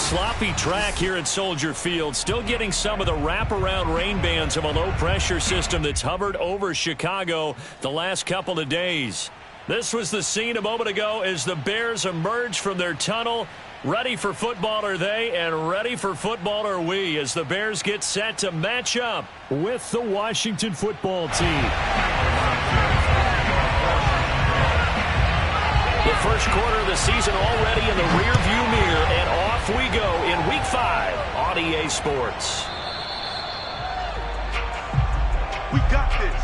sloppy track here at Soldier Field. Still getting some of the wraparound rain bands of a low-pressure system that's hovered over Chicago the last couple of days. This was the scene a moment ago as the Bears emerged from their tunnel. Ready for football are they, and ready for football are we, as the Bears get set to match up with the Washington football team. The first quarter of the season already in the rearview mirror, and off we go in Week 5 on EA Sports. We got this.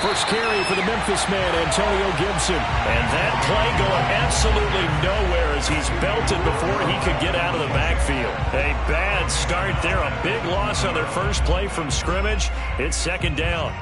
First carry for the Memphis man, Antonio Gibson. And that play going absolutely nowhere as he's belted before he could get out of the backfield. A bad start there. A big loss on their first play from scrimmage. It's second down.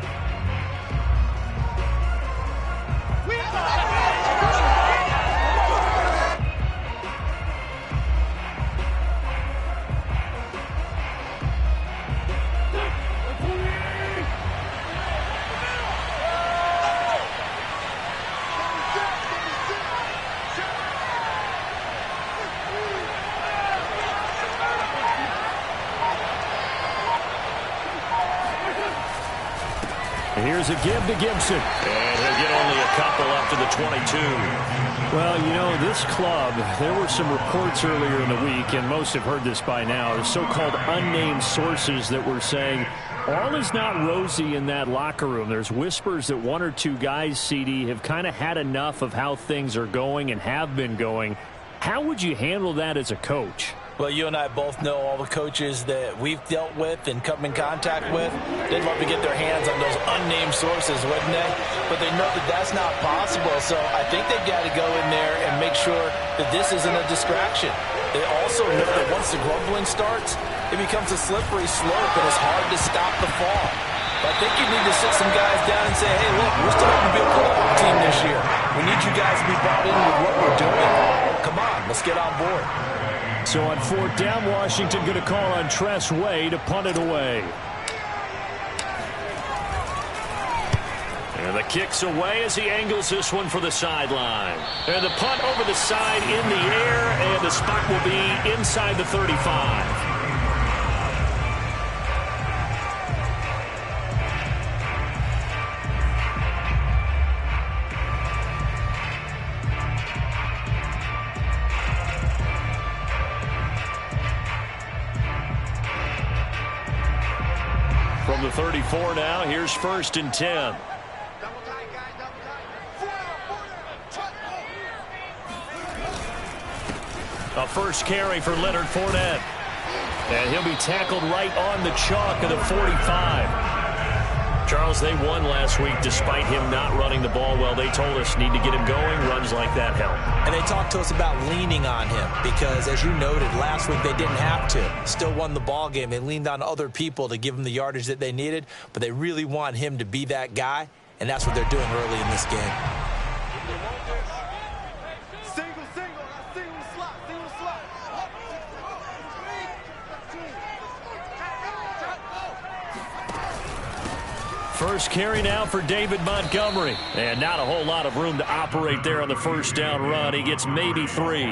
Here's a give to Gibson. And he'll get only a couple up to the 22. Well, you know, this club, there were some reports earlier in the week, and most have heard this by now, the so-called unnamed sources that were saying all is not rosy in that locker room. There's whispers that one or two guys, CD, have kind of had enough of how things are going and have been going. How would you handle that as a coach? Well, you and I both know all the coaches that we've dealt with and come in contact with. They'd love to get their hands on those unnamed sources, wouldn't they? But they know that that's not possible, so I think they've got to go in there and make sure that this isn't a distraction. They also know that once the grumbling starts, it becomes a slippery slope, and it's hard to stop the fall. But I think you need to sit some guys down and say, hey, look, we're starting to be a playoff team this year. We need you guys to be bought in with what we're doing. Come on, let's get on board. So on fourth down, Washington going to call on Tress Way to punt it away. And the kick's away as he angles this one for the sideline. And the punt over the side in the air, and the spot will be inside the 35. From the 34 now, here's first and 10. A first carry for Leonard Fournette. And he'll be tackled right on the chalk of the 45. Charles, they won last week despite him not running the ball well. They told us need to get him going. Runs like that help. And they talked to us about leaning on him because, as you noted, last week they didn't have to. Still won the ball game. They leaned on other people to give them the yardage that they needed, but they really want him to be that guy, and that's what they're doing early in this game. First carry now for David Montgomery. And not a whole lot of room to operate there on the first down run. He gets maybe 3.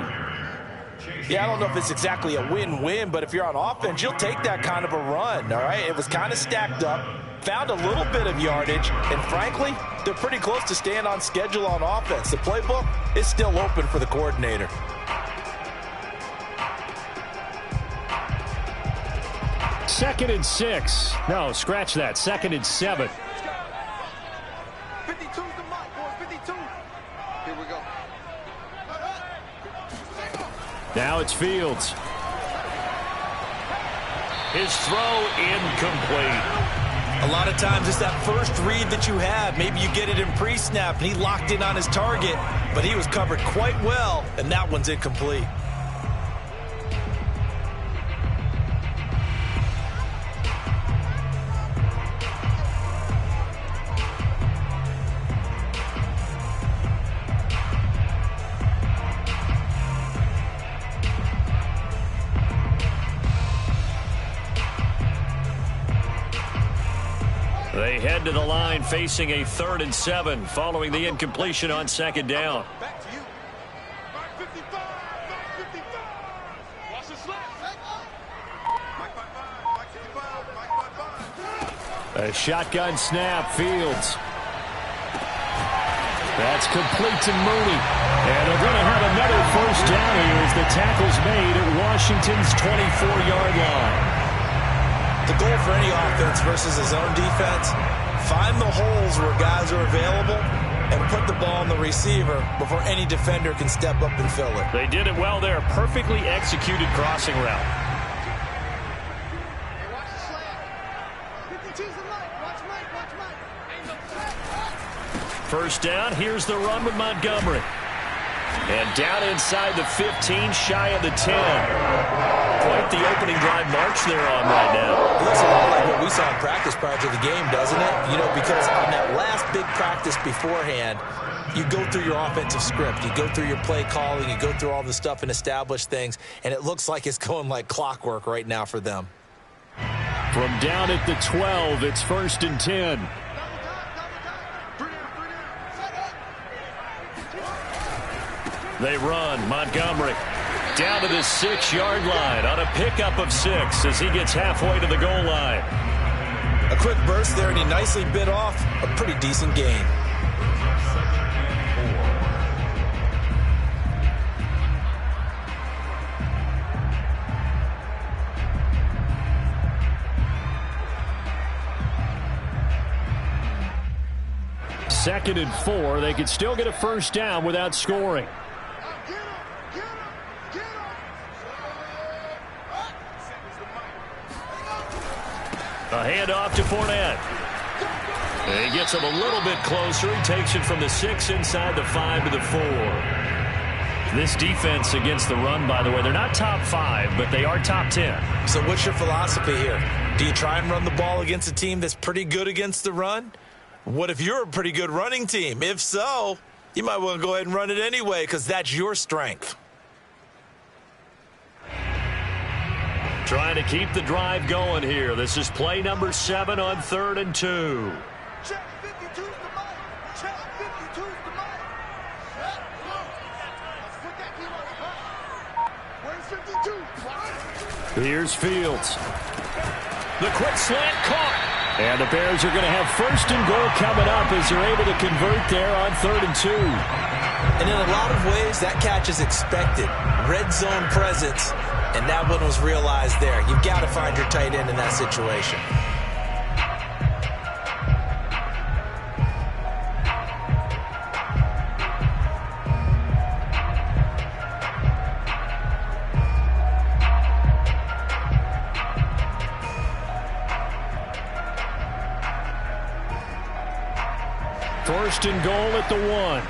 Yeah, I don't know if it's exactly a win-win, but if you're on offense, you'll take that kind of a run, all right? It was kind of stacked up, found a little bit of yardage, and frankly, they're pretty close to staying on schedule on offense. The playbook is still open for the coordinator. Second and 6. No, scratch that. Second and 7. 52's the mark, boys. 52. Here we go. Now it's Fields. His throw incomplete. A lot of times it's that first read that you have. Maybe you get it in pre-snap, and he locked in on his target, but he was covered quite well, and that one's incomplete. They head to the line facing a 3rd and 7 following the incompletion on 2nd down. Back to you. 555. 555. Watch the slap. Mike 55. Mike 55. A shotgun snap. Fields. That's complete to Mooney. And they're going to have another 1st down here as the tackle's made at Washington's 24-yard line. The goal for any offense versus his own defense, find the holes where guys are available and put the ball on the receiver before any defender can step up and fill it. They did it well there. Perfectly executed crossing route. Watch the slant. 52's the light. Watch Mike. Watch Mike. Ain't no threat. 1st down. Here's the run with Montgomery. And down inside the 15, shy of the 10. Quite the opening drive march they're on right now. It looks a lot like what we saw in practice prior to the game, doesn't it? You know, because on that last big practice beforehand, you go through your offensive script. You go through your play calling. You go through all the stuff and establish things. And it looks like it's going like clockwork right now for them. From down at the 12, it's 1st and 10. They run. Montgomery down to the 6-yard line on a pickup of 6 as he gets halfway to the goal line. A quick burst there, and he nicely bit off a pretty decent gain. Second and 4. They could still get a 1st down without scoring. A handoff to Fournette. He gets him a little bit closer. He takes it from the 6 inside the 5 to the 4. This defense against the run, by the way, they're not top 5, but they are top 10. So what's your philosophy here? Do you try and run the ball against a team that's pretty good against the run? What if you're a pretty good running team? If so, you might want to go ahead and run it anyway because that's your strength. Trying to keep the drive going here. This is play number 7 on 3rd and 2. Check 52's the mic. Check 52's the mic. Put that key on the back. Where's 52? Here's Fields. The quick slant caught. And the Bears are going to have 1st and goal coming up as they're able to convert there on 3rd and 2. And in a lot of ways, that catch is expected. Red zone presence. And that one was realized there. You've got to find your tight end in that situation. First and goal at the 1.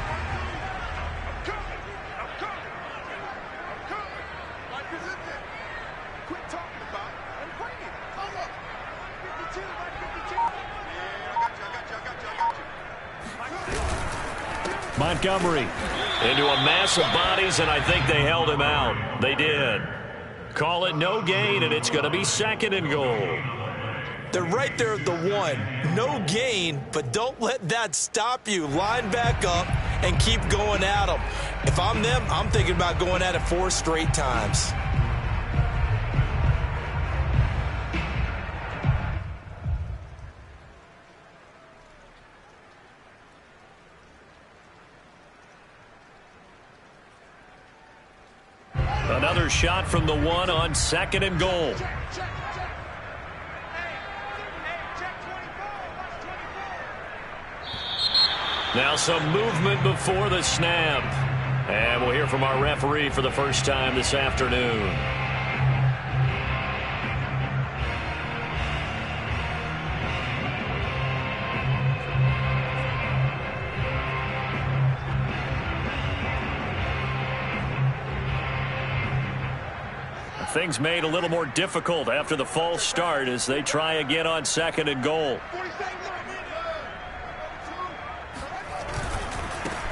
Montgomery into a mass of bodies, and I think they held him out. They did. Call it no gain, and it's going to be 2nd and goal. They're right there at the 1. No gain, but don't let that stop you. Line back up and keep going at them. If I'm them, I'm thinking about going at it 4 straight times. Another shot from the 1 on 2nd and goal. Now some movement before the snap. And we'll hear from our referee for the first time this afternoon. things made a little more difficult after the false start as they try again on 2nd and goal.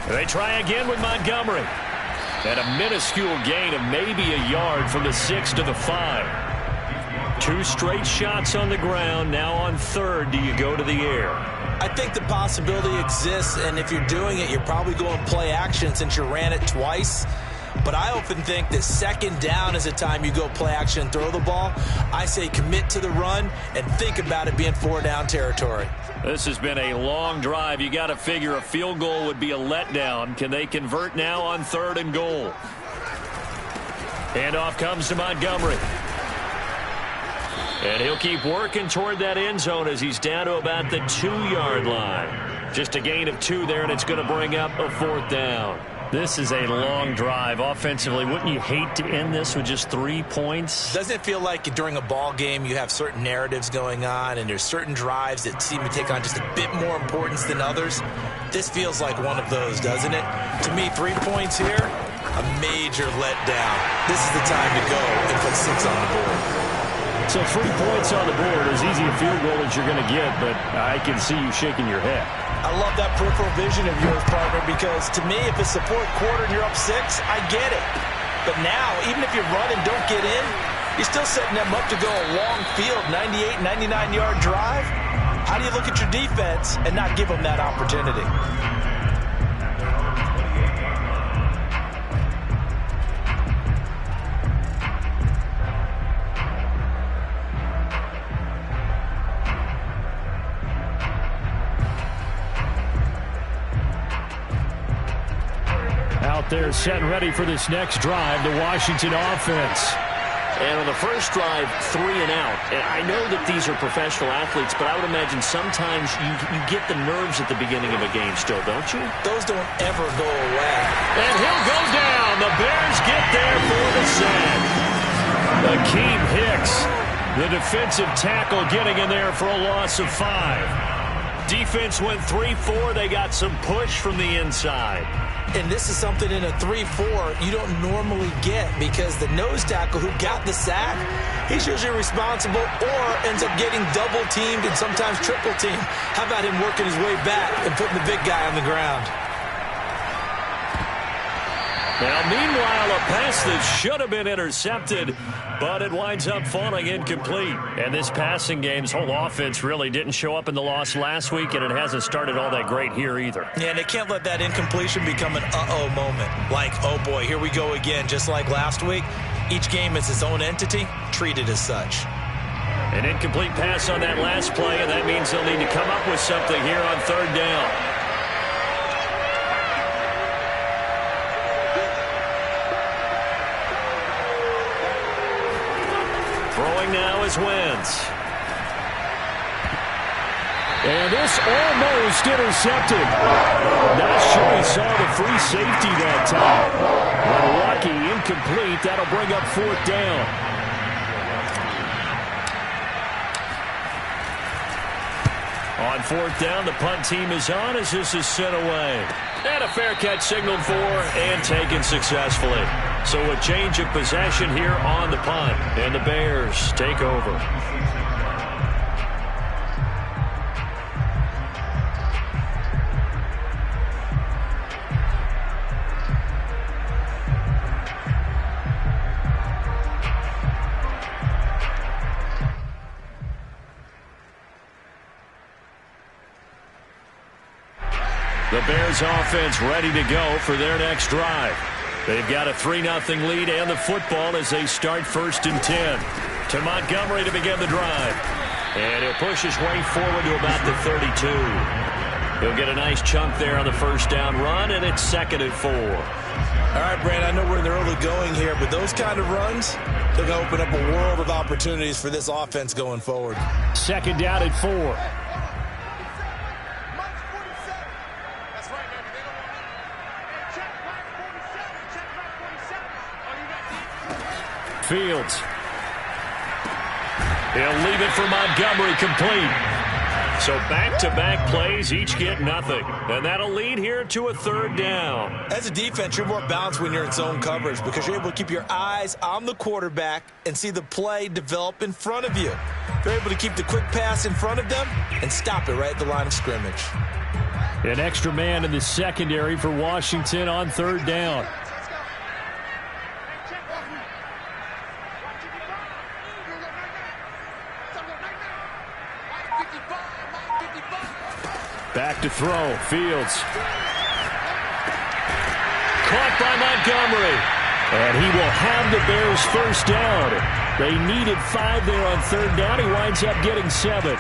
They try again with Montgomery. And a minuscule gain of maybe a yard from the 6 to the 5. 2 straight shots on the ground. Now on 3rd, do you go to the air? I think the possibility exists, and if you're doing it, you're probably going play action since you ran it twice. But I often think that 2nd down is the time you go play action and throw the ball. I say commit to the run and think about it being 4-down territory. This has been a long drive. You got to figure a field goal would be a letdown. Can they convert now on 3rd and goal? Handoff comes to Montgomery. And he'll keep working toward that end zone as he's down to about the 2-yard line. Just a gain of 2 there, and it's going to bring up a 4th down. This is a long drive offensively. Wouldn't you hate to end this with just 3 points? Doesn't it feel like during a ball game you have certain narratives going on and there's certain drives that seem to take on just a bit more importance than others? This feels like one of those, doesn't it? To me, 3 points here, a major letdown. This is the time to go and put 6 on the board. So 3 points on the board, as easy a field goal as you're going to get, but I can see you shaking your head. I love that peripheral vision of yours, partner, because to me, if it's the 4th quarter and you're up 6, I get it. But now, even if you run and don't get in, you're still setting them up to go a long field, 98, 99-yard drive. How do you look at your defense and not give them that opportunity? Out there set and ready for this next drive, the Washington offense. And on the first drive, 3 and out. And I know that these are professional athletes, but I would imagine sometimes you get the nerves at the beginning of a game still, don't you? Those don't ever go away. And he'll go down. The Bears get there for the sack. Akeem Hicks, the defensive tackle, getting in there for a loss of 5. Defense went 3-4. They got some push from the inside. And this is something in a 3-4 you don't normally get because the nose tackle who got the sack, he's usually responsible or ends up getting double-teamed and sometimes triple-teamed. How about him working his way back and putting the big guy on the ground? Now, meanwhile, a pass that should have been intercepted, but it winds up falling incomplete. And this passing game's whole offense really didn't show up in the loss last week, and it hasn't started all that great here either. Yeah, and they can't let that incompletion become an uh-oh moment. Like, oh boy, here we go again, just like last week. Each game is its own entity, treated as such. An incomplete pass on that last play, and that means they'll need to come up with something here on 3rd down. Throwing now is Wentz. And this almost intercepted. Not sure he saw the free safety that time. But lucky, incomplete. That'll bring up 4th down. On 4th down, the punt team is on as this is sent away. And a fair catch signaled for and taken successfully. So a change of possession here on the punt. And the Bears take over. The Bears offense ready to go for their next drive. They've got a 3-0 lead and the football as they start 1st and 10. To Montgomery to begin the drive. And he'll push his way forward to about the 32. He'll get a nice chunk there on the 1st down run, and it's 2nd and 4. All right, Brand, I know we're in the early going here, but those kind of runs, they're going to open up a world of opportunities for this offense going forward. 2nd down at 4. Fields. He'll leave it for Montgomery, complete. So back-to-back plays, each get nothing. And that'll lead here to a third down. As a defense, you're more balanced when you're in zone coverage because you're able to keep your eyes on the quarterback and see the play develop in front of you. They're able to keep the quick pass in front of them and stop it right at the line of scrimmage. An extra man in the secondary for Washington on third down. Back to throw. Fields. Caught by Montgomery. And he will have the Bears first down. They needed 5 there on third down. He winds up getting 7.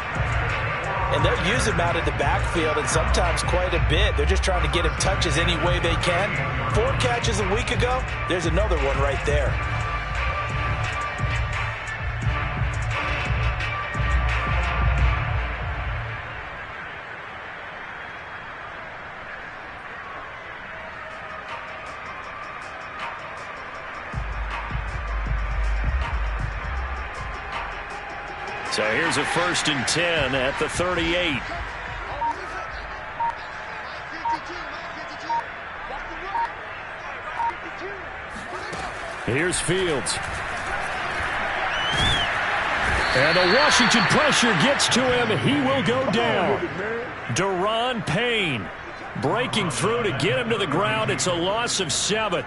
And they'll use him out of the backfield and sometimes quite a bit. They're just trying to get him touches any way they can. 4 catches a week ago. There's another one right there. So here's a 1st and 10 at the 38. Here's Fields. And the Washington pressure gets to him. He will go down. Deron Payne breaking through to get him to the ground. It's a loss of 7.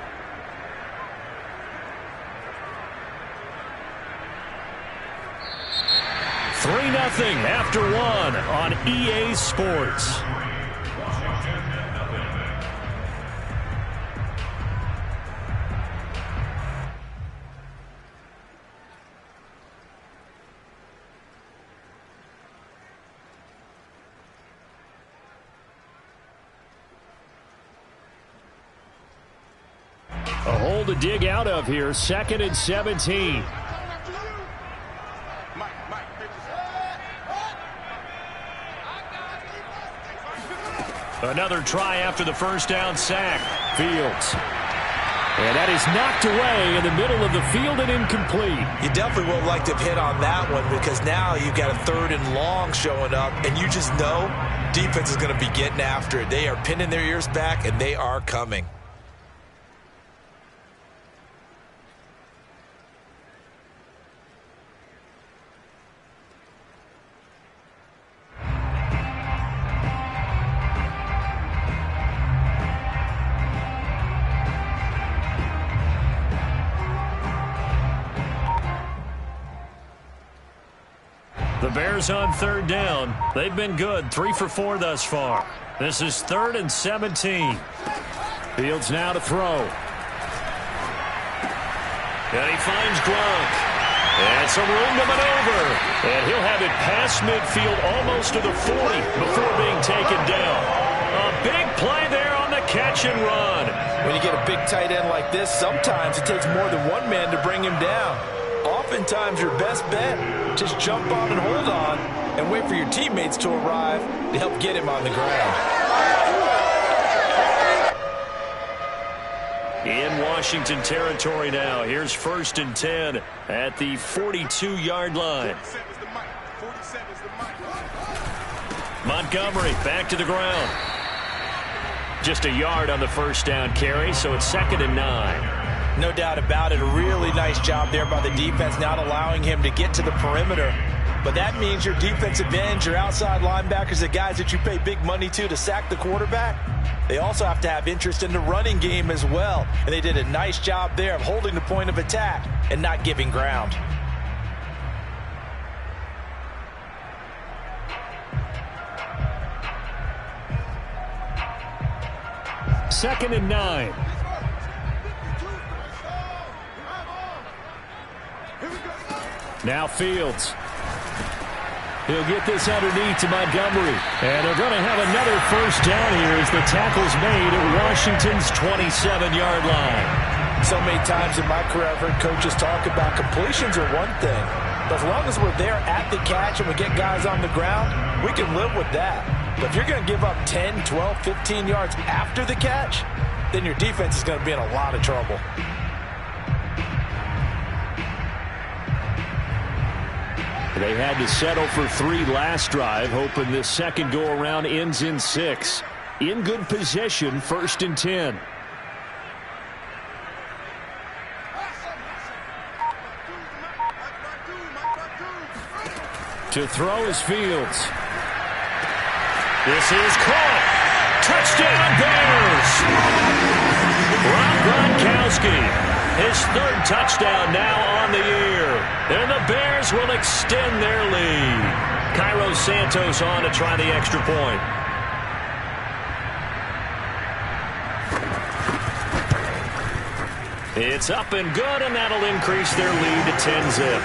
Nothing after 1 on EA Sports. A hole to dig out of here. 2nd and 17. Another try after the first down sack. Fields. And that is knocked away in the middle of the field and incomplete. You definitely would like to hit on that one because now you've got a 3rd and long showing up, and you just know defense is going to be getting after it. They are pinning their ears back, and they are coming. The Bears on third down. They've been good. 3 for 4 thus far. This is 3rd and 17. Fields now to throw. And he finds Gronk. And some room to maneuver. And he'll have it past midfield almost to the 40 before being taken down. A big play there on the catch and run. When you get a big tight end like this, sometimes it takes more than one man to bring him down. Oftentimes, your best bet, just jump on and hold on and wait for your teammates to arrive to help get him on the ground. In Washington territory now. Here's 1st and 10 at the 42-yard line. Montgomery back to the ground. Just a yard on the first down carry, so it's 2nd and 9. No doubt about it. A really nice job there by the defense, not allowing him to get to the perimeter. But that means your defensive ends, your outside linebackers, the guys that you pay big money to sack the quarterback, they also have to have interest in the running game as well. And they did a nice job there of holding the point of attack and not giving ground. Second and 9. Now Fields. He'll get this underneath to Montgomery. And they're going to have another first down here as the tackle's made at Washington's 27-yard line. So many times in my career, I've heard coaches talk about completions are one thing. But as long as we're there at the catch and we get guys on the ground, we can live with that. But if you're going to give up 10, 12, 15 yards after the catch, then your defense is going to be in a lot of trouble. They had to settle for 3 last drive, hoping this second go-around ends in 6. In good position, 1st and 10. To throw is Fields. This is caught. Touchdown Bears! Rob Gronkowski, his 3rd touchdown now on the year. And the Bears will extend their lead. Cairo Santos on to try the extra point. It's up and good, and that'll increase their lead to 10-zip.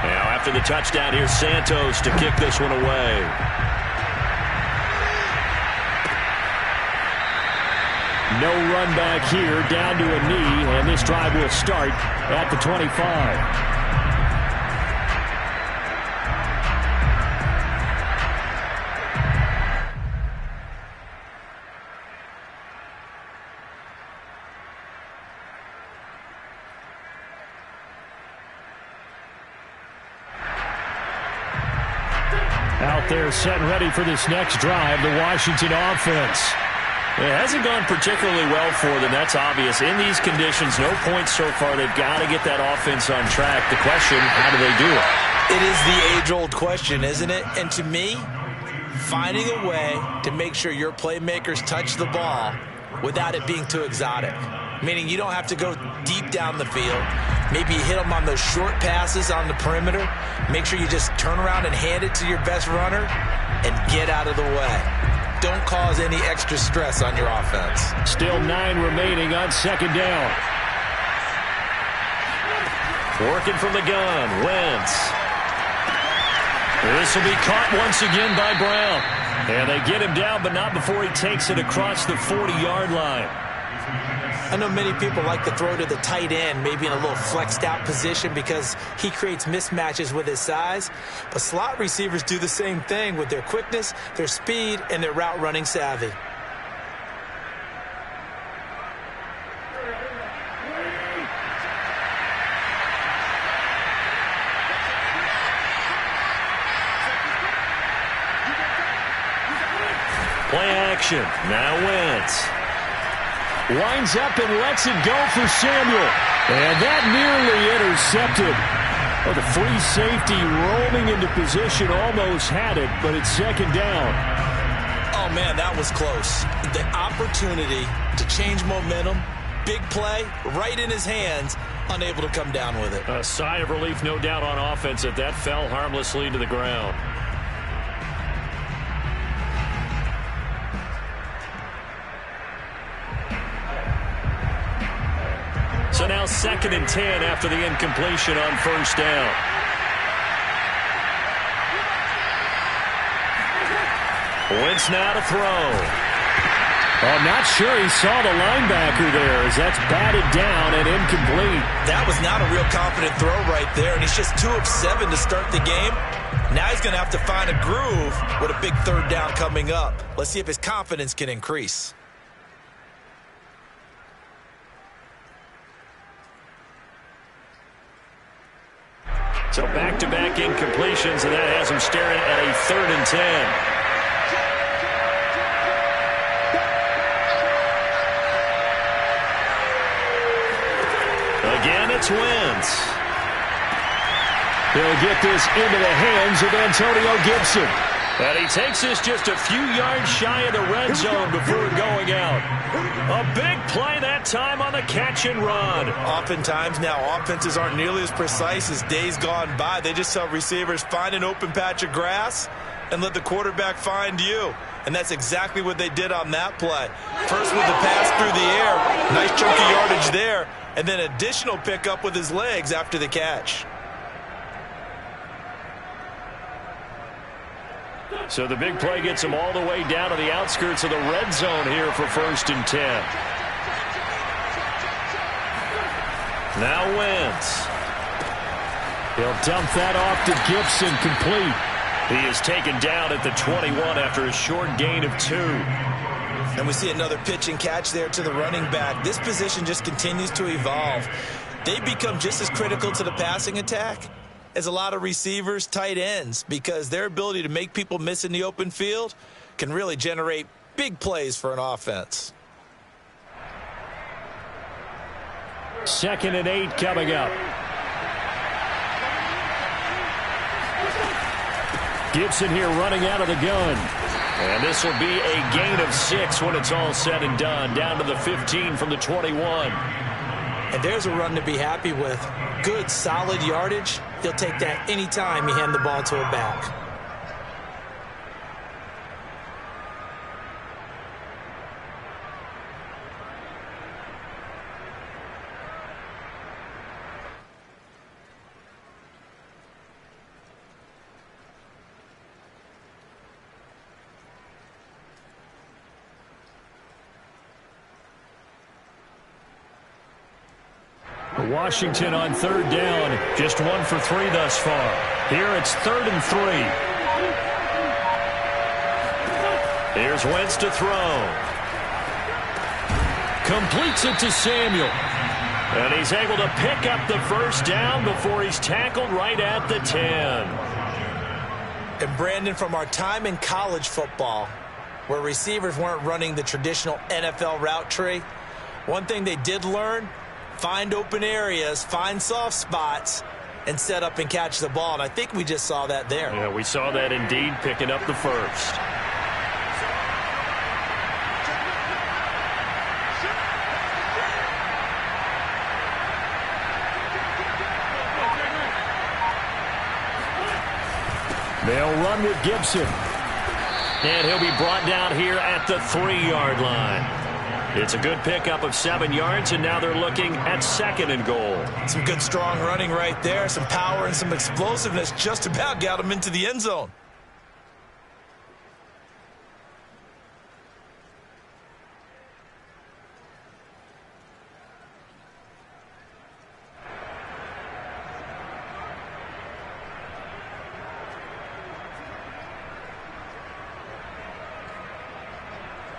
Now after the touchdown, here's Santos to kick this one away. No run back here, down to a knee, and this drive will start at the 25. Out there set and ready for this next drive, the Washington offense. It hasn't gone particularly well for them, that's obvious. In these conditions, no points so far. They've got to get that offense on track. The question, how do they do it? It is the age-old question, isn't it? And to me, finding a way to make sure your playmakers touch the ball without it being too exotic. Meaning you don't have to go deep down the field. Maybe you hit them on those short passes on the perimeter. Make sure you just turn around and hand it to your best runner and get out of the way. Don't cause any extra stress on your offense. Still 9 remaining on 2nd down. Working from the gun, Wentz. This will be caught once again by Brown. And they get him down, but not before he takes it across the 40-yard line. I know many people like to throw to the tight end, maybe in a little flexed out position because he creates mismatches with his size. But slot receivers do the same thing with their quickness, their speed, and their route running savvy. Play action. Now Wentz. Winds up and lets it go for Samuel. And that nearly intercepted. Oh, the free safety rolling into position almost had it, but it's 2nd down. Oh, man, that was close. The opportunity to change momentum, big play, right in his hands, unable to come down with it. A sigh of relief, no doubt, on offense if that fell harmlessly to the ground. So now 2nd and 10 after the incompletion on 1st down. Wentz now to throw. Oh, not sure he saw the linebacker there as that's batted down and incomplete. That was not a real confident throw right there, and he's just 2 of 7 to start the game. Now he's going to have to find a groove with a big 3rd down coming up. Let's see if his confidence can increase. So back-to-back incompletions, and that has him staring at a 3rd and 10. Again, it's Wentz. He'll get this into the hands of Antonio Gibson. And he takes this just a few yards shy of the red zone before going out. A big play that time on the catch and run. Oftentimes now, offenses aren't nearly as precise as days gone by. They just tell receivers, find an open patch of grass and let the quarterback find you. And that's exactly what they did on that play. First with the pass through the air, nice chunky yardage there, and then additional pickup with his legs after the catch. So the big play gets him all the way down to the outskirts of the red zone here for 1st and 10. Now Wentz. He'll dump that off to Gibson, complete. He is taken down at the 21 after a short gain of 2. And we see another pitch and catch there to the running back. This position just continues to evolve. They become just as critical to the passing attack as a lot of receivers, tight ends, because their ability to make people miss in the open field can really generate big plays for an offense. 2nd and 8 coming up. Gibson here running out of the gun. And this will be a gain of 6 when it's all said and done. Down to the 15 from the 21. And there's a run to be happy with. Good, solid yardage. He'll take that anytime you hand the ball to a back. Washington on 3rd down. Just 1 for 3 thus far. Here it's 3rd and 3. Here's Wentz to throw. Completes it to Samuel. And he's able to pick up the 1st down before he's tackled right at the 10. And Brandon, from our time in college football, where receivers weren't running the traditional NFL route tree, one thing they did learn: find open areas, find soft spots, and set up and catch the ball. And I think we just saw that there. Yeah, we saw that indeed, picking up the 1st. They'll run with Gibson. And he'll be brought down here at the 3-yard line. It's a good pickup of 7 yards, and now they're looking at 2nd and goal. Some good, strong running right there. Some power and some explosiveness just about got him into the end zone.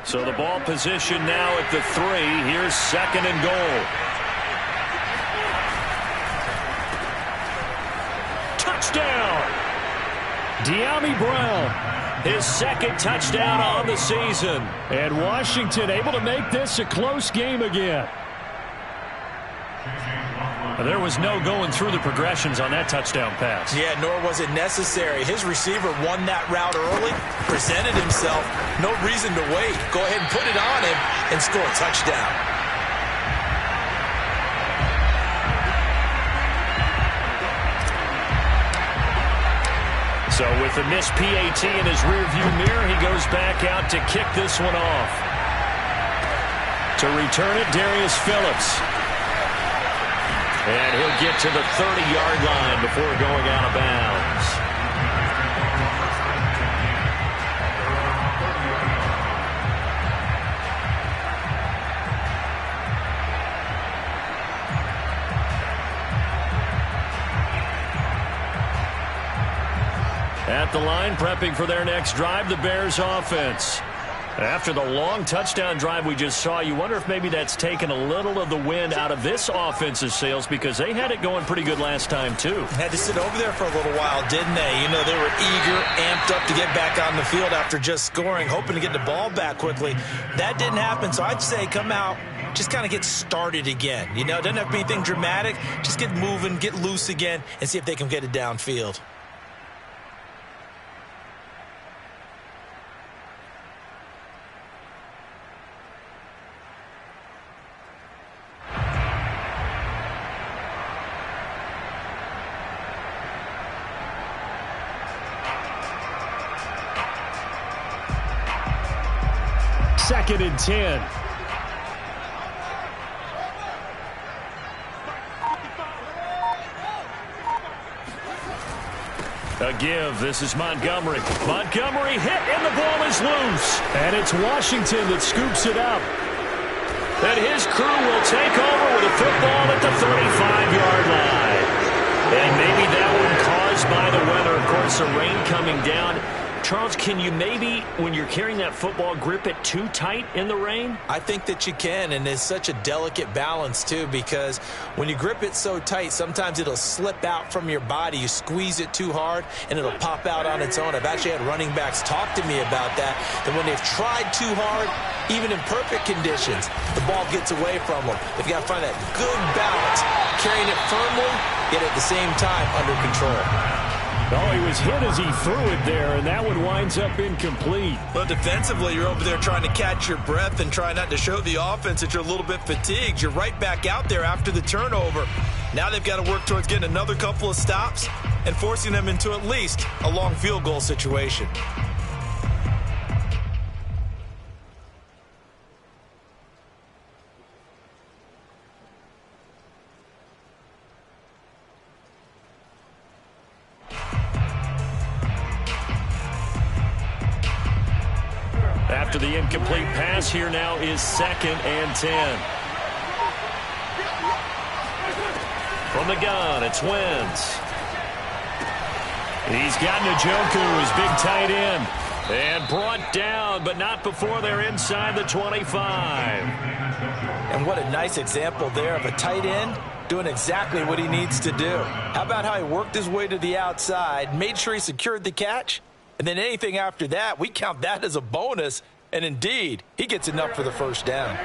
So the ball position now at the 3. Here's 2nd and goal. Touchdown! De'Ami Brown, his 2nd touchdown on the season. And Washington able to make this a close game again. There was no going through the progressions on that touchdown pass. Yeah, nor was it necessary. His receiver won that route early, presented himself. No reason to wait. Go ahead and put it on him and score a touchdown. So with the missed PAT in his rearview mirror, he goes back out to kick this one off. To return it, Darius Phillips. And he'll get to the 30-yard line before going out of bounds. At the line, prepping for their next drive, the Bears offense. After the long touchdown drive we just saw, you wonder if maybe that's taken a little of the wind out of this offense's sails, because they had it going pretty good last time, too. Had to sit over there for a little while, didn't they? You know, they were eager, amped up to get back on the field after just scoring, hoping to get the ball back quickly. That didn't happen, so I'd say come out, just kind of get started again. You know, it doesn't have to be anything dramatic. Just get moving, get loose again, and see if they can get it downfield. Second and 10. A give. This is Montgomery. Montgomery hit, and the ball is loose. And it's Washington that scoops it up. And his crew will take over with a football at the 35-yard line. And maybe that one caused by the weather. Of course, the rain coming down. Charles, can you maybe, when you're carrying that football, grip it too tight in the rain? I think that you can, and it's such a delicate balance, too, because when you grip it so tight, sometimes it'll slip out from your body. You squeeze it too hard, and it'll pop out on its own. I've actually had running backs talk to me about that when they've tried too hard, even in perfect conditions, the ball gets away from them. They've got to find that good balance, carrying it firmly, yet at the same time under control. Oh, he was hit as he threw it there, and that one winds up incomplete. But defensively, you're over there trying to catch your breath and try not to show the offense that you're a little bit fatigued. You're right back out there after the turnover. Now they've got to work towards getting another couple of stops and forcing them into at least a long field goal situation. After the incomplete pass, here now is 2nd and 10. From the gun, it's Wentz. He's got Njoku, his big tight end. And brought down, but not before they're inside the 25. And what a nice example there of a tight end doing exactly what he needs to do. How about how he worked his way to the outside, made sure he secured the catch, and then anything after that, we count that as a bonus. And indeed, he gets enough for the first down.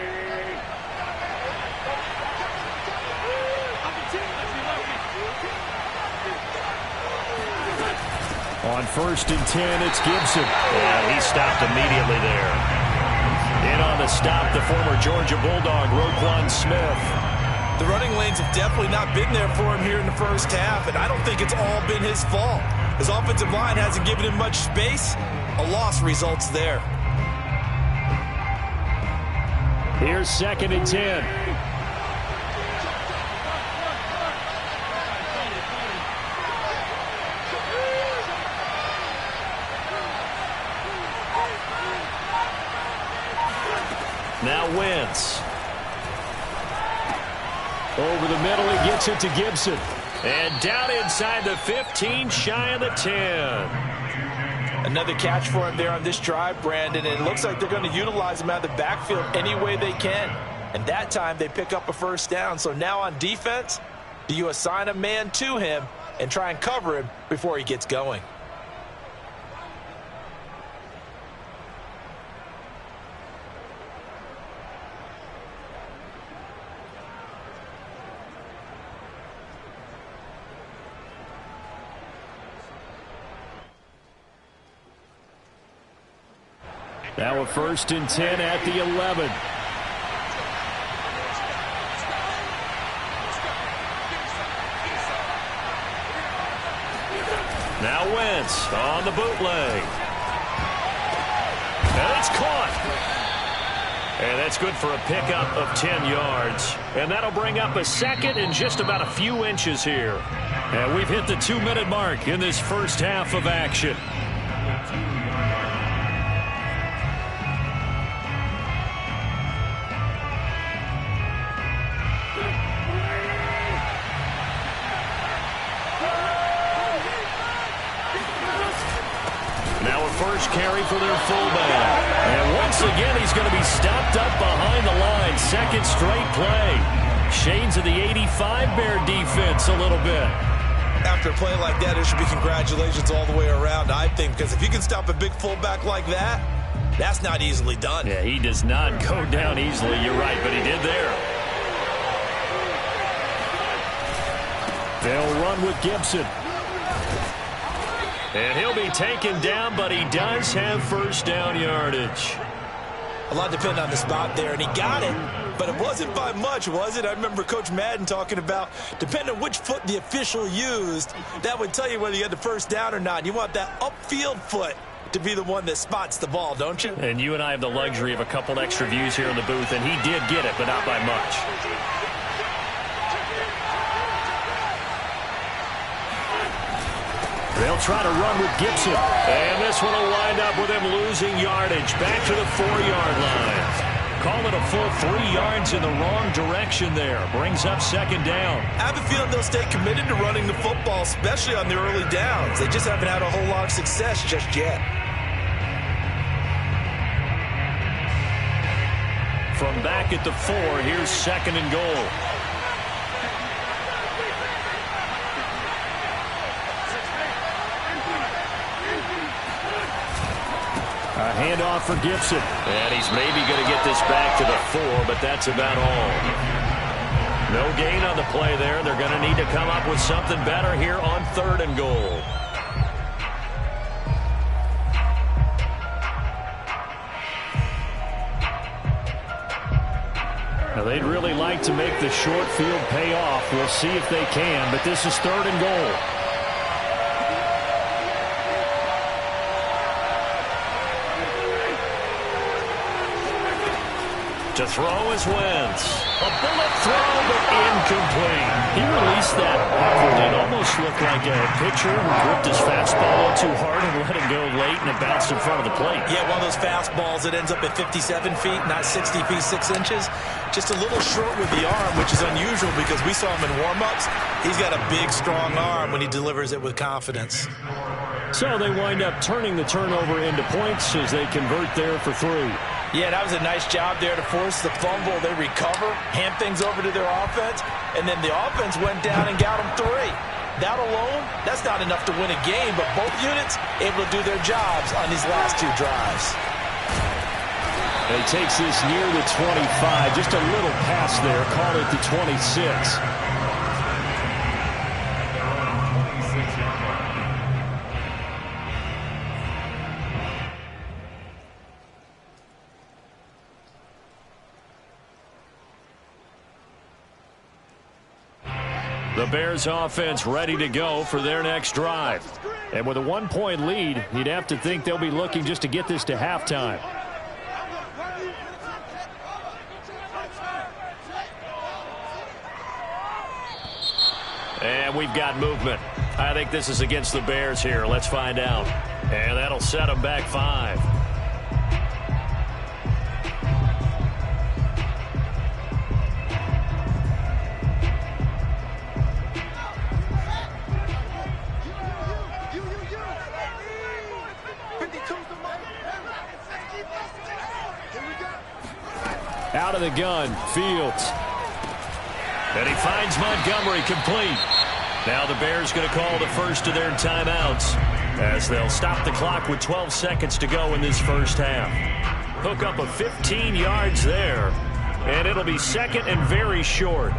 On 1st and 10, it's Gibson. And he stopped immediately there. In on the stop, the former Georgia Bulldog, Roquan Smith. The running lanes have definitely not been there for him here in the first half, and I don't think it's all been his fault. His offensive line hasn't given him much space. A loss results there. Here's 2nd and 10. Now Wentz. Over the middle, he gets it to Gibson. And down inside the 15, shy of the 10. Another catch for him there on this drive, Brandon, and it looks like they're going to utilize him out of the backfield any way they can. And that time they pick up a first down. So now on defense, do you assign a man to him and try and cover him before he gets going? Now a 1st and 10 at the 11. Now Wentz on the bootleg. And it's caught. And that's good for a pickup of 10 yards. And that'll bring up a 2nd and just about a few inches here. And we've hit the 2-minute mark in this first half of action. First carry for their fullback. And once again, he's going to be stopped up behind the line. 2nd straight play. Shades of the 85 Bear defense a little bit. After a play like that, there should be congratulations all the way around, I think, because if you can stop a big fullback like that, that's not easily done. Yeah, he does not go down easily. You're right, but he did there. They'll run with Gibson. And he'll be taken down, but he does have first down yardage. A lot depended on the spot there, and he got it, but it wasn't by much, was it? I remember Coach Madden talking about, depending on which foot the official used, that would tell you whether you had the first down or not. You want that upfield foot to be the one that spots the ball, don't you? And you and I have the luxury of a couple extra views here in the booth, and he did get it, but not by much. They'll try to run with Gibson. And this one will wind up with him losing yardage. Back to the 4-yard line. Call it a full 3 yards in the wrong direction there. Brings up 2nd down. I have a feeling they'll stay committed to running the football, especially on the early downs. They just haven't had a whole lot of success just yet. From back at the 4, here's 2nd and goal. A handoff for Gibson. And he's maybe going to get this back to the 4, but that's about all. No gain on the play there. They're going to need to come up with something better here on 3rd and goal. Now they'd really like to make the short field pay off. We'll see if they can, but this is 3rd and goal. To throw is Wentz. A bullet throw, but incomplete. He released that awkwardly. It almost looked like a pitcher who gripped his fastball too hard and let it go late, and it bounced in front of the plate. Yeah, one of those fastballs that ends up at 57 feet, not 60 feet, 6 inches. Just a little short with the arm, which is unusual because we saw him in warm-ups. He's got a big, strong arm when he delivers it with confidence. So they wind up turning the turnover into points as they convert there for 3. Yeah, that was a nice job there to force the fumble. They recover, hand things over to their offense, and then the offense went down and got them 3. That alone, that's not enough to win a game, but both units able to do their jobs on these last 2 drives. He takes this near the 25, just a little pass there, call it the 26. The Bears offense ready to go for their next drive. And with a 1-point lead, you'd have to think they'll be looking just to get this to halftime. And we've got movement. I think this is against the Bears here. Let's find out. And that'll set them back 5. Out of the gun, Fields. And he finds Montgomery complete. Now the Bears going to call the first of their timeouts as they'll stop the clock with 12 seconds to go in this first half. Hook up of 15 yards there, and it'll be 2nd and very short.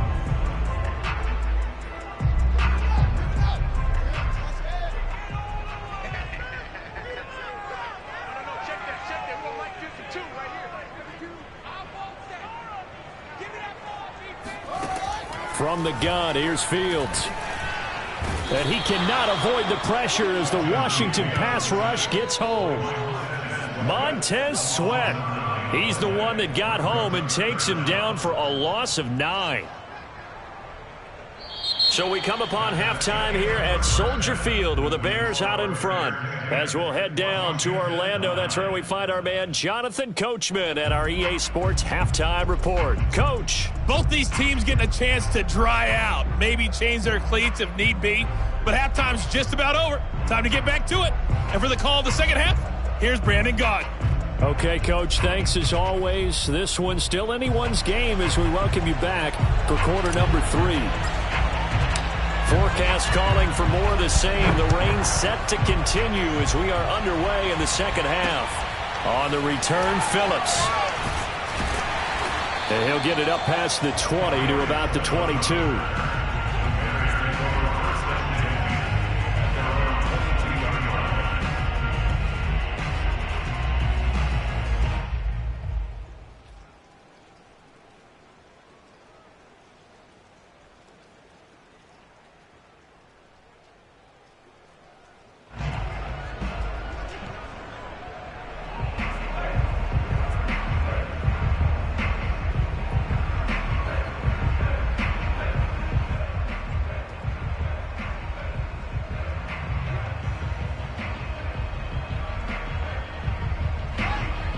From the gun, here's Fields. And he cannot avoid the pressure as the Washington pass rush gets home. Montez Sweat. He's the one that got home and takes him down for a loss of 9. So we come upon halftime here at Soldier Field with the Bears out in front. As we'll head down to Orlando, that's where we find our man Jonathan Coachman at our EA Sports Halftime Report. Coach. Both these teams getting a chance to dry out, maybe change their cleats if need be, but halftime's just about over. Time to get back to it. And for the call of the second half, here's Brandon Gaud. Okay, Coach, thanks as always. This one's still anyone's game as we welcome you back for quarter number 3. Forecast calling for more of the same. The rain set to continue as we are underway in the second half. On the return, Phillips. And he'll get it up past the 20 to about the 22.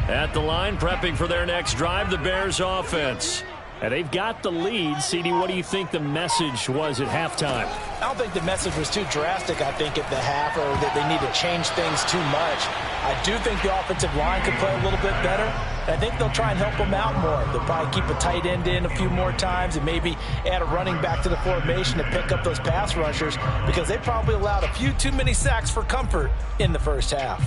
At the line, prepping for their next drive, the Bears offense. And they've got the lead. CD, what do you think the message was at halftime? I don't think the message was too drastic, I think, at the half, or that they need to change things too much. I do think the offensive line could play a little bit better. I think they'll try and help them out more. They'll probably keep a tight end in a few more times and maybe add a running back to the formation to pick up those pass rushers, because they probably allowed a few too many sacks for comfort in the first half.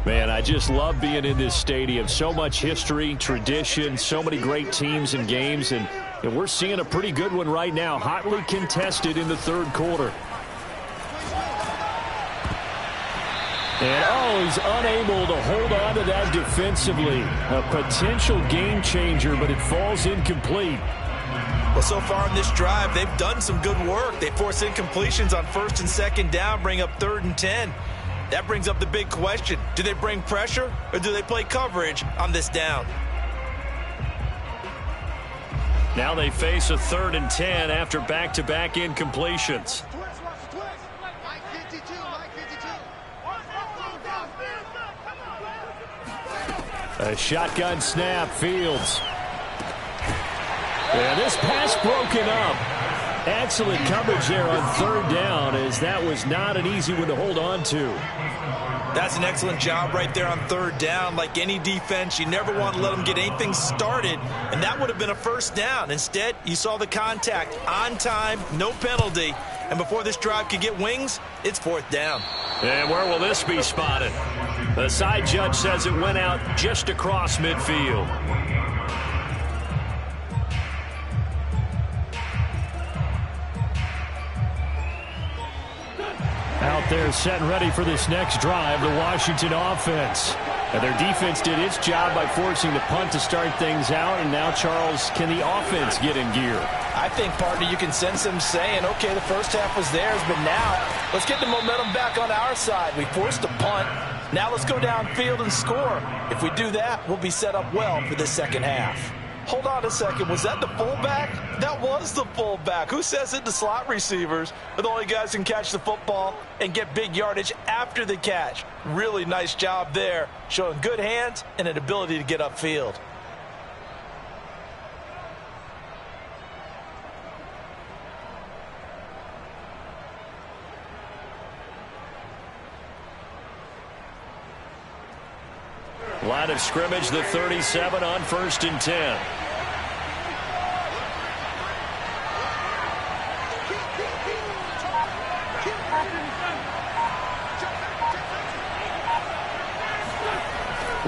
Man, I just love being in this stadium. So much history, tradition, so many great teams and games, and we're seeing a pretty good one right now, hotly contested in the third quarter. And, he's unable to hold on to that defensively. A potential game changer, but it falls incomplete. Well, so far in this drive, they've done some good work. They force incompletions on 1st and 2nd down, bring up 3rd and 10. That brings up the big question. Do they bring pressure or do they play coverage on this down? Now they face a 3rd and 10 after back-to-back incompletions. A shotgun snap, Fields. And this pass broken up. Excellent coverage there on 3rd down, as that was not an easy one to hold on to. That's an excellent job right there on 3rd down. Like any defense, you never want to let them get anything started, and that would have been a 1st down. Instead, you saw the contact on time, no penalty, and before this drive could get wings, it's 4th down. And where will this be spotted? The side judge says it went out just across midfield. Out there set and ready for this next drive, the Washington offense. And their defense did its job by forcing the punt to start things out, and now, Charles, can the offense get in gear? I think, partner, you can sense them saying, okay, the first half was theirs, but now let's get the momentum back on our side. We forced a punt. Now let's go downfield and score. If we do that, we'll be set up well for this second half. Hold on a second. Was that the fullback? That was the fullback. Who says it? The slot receivers are the only guys who can catch the football and get big yardage after the catch. Really nice job there, showing good hands and an ability to get upfield. Line of scrimmage, the 37 on 1st and 10.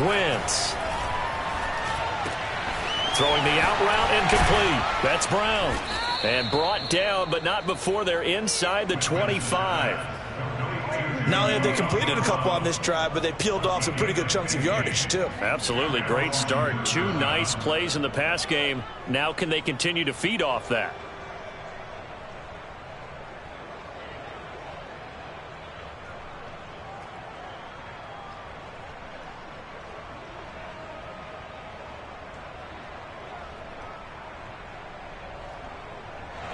Wentz. Throwing the out route, incomplete. That's Brown. And brought down, but not before they're inside the 25. Not only have they completed a couple on this drive, but they peeled off some pretty good chunks of yardage, too. Absolutely. Great start. 2 nice plays in the pass game. Now can they continue to feed off that?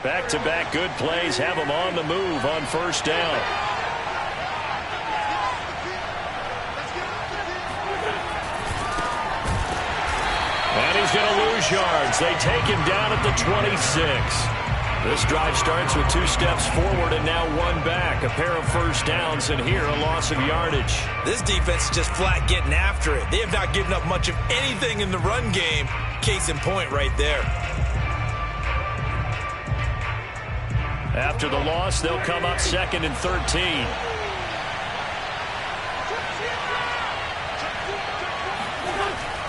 Back-to-back good plays have them on the move on 1st down. And he's going to lose yards. They take him down at the 26. This drive starts with 2 steps forward and now 1 back. A pair of 1st downs, and here a loss of yardage. This defense is just flat getting after it. They have not given up much of anything in the run game. Case in point right there. After the loss, they'll come up 2nd and 13.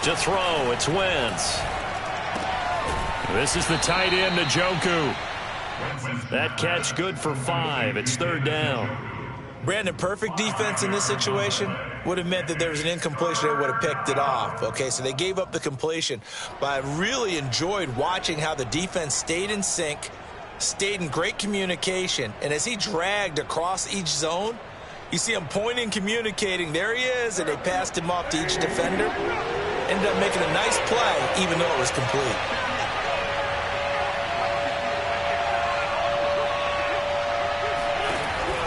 To throw, it's Wentz. This is the tight end, Njoku. That catch good for 5. It's 3rd down. Brandon, perfect defense in this situation would have meant that there was an incompletion. They would have picked it off. Okay, so they gave up the completion. But I really enjoyed watching how the defense stayed in sync, stayed in great communication. And as he dragged across each zone, you see him pointing, communicating. There he is, and they passed him off to each defender. Ended up making a nice play, even though it was complete.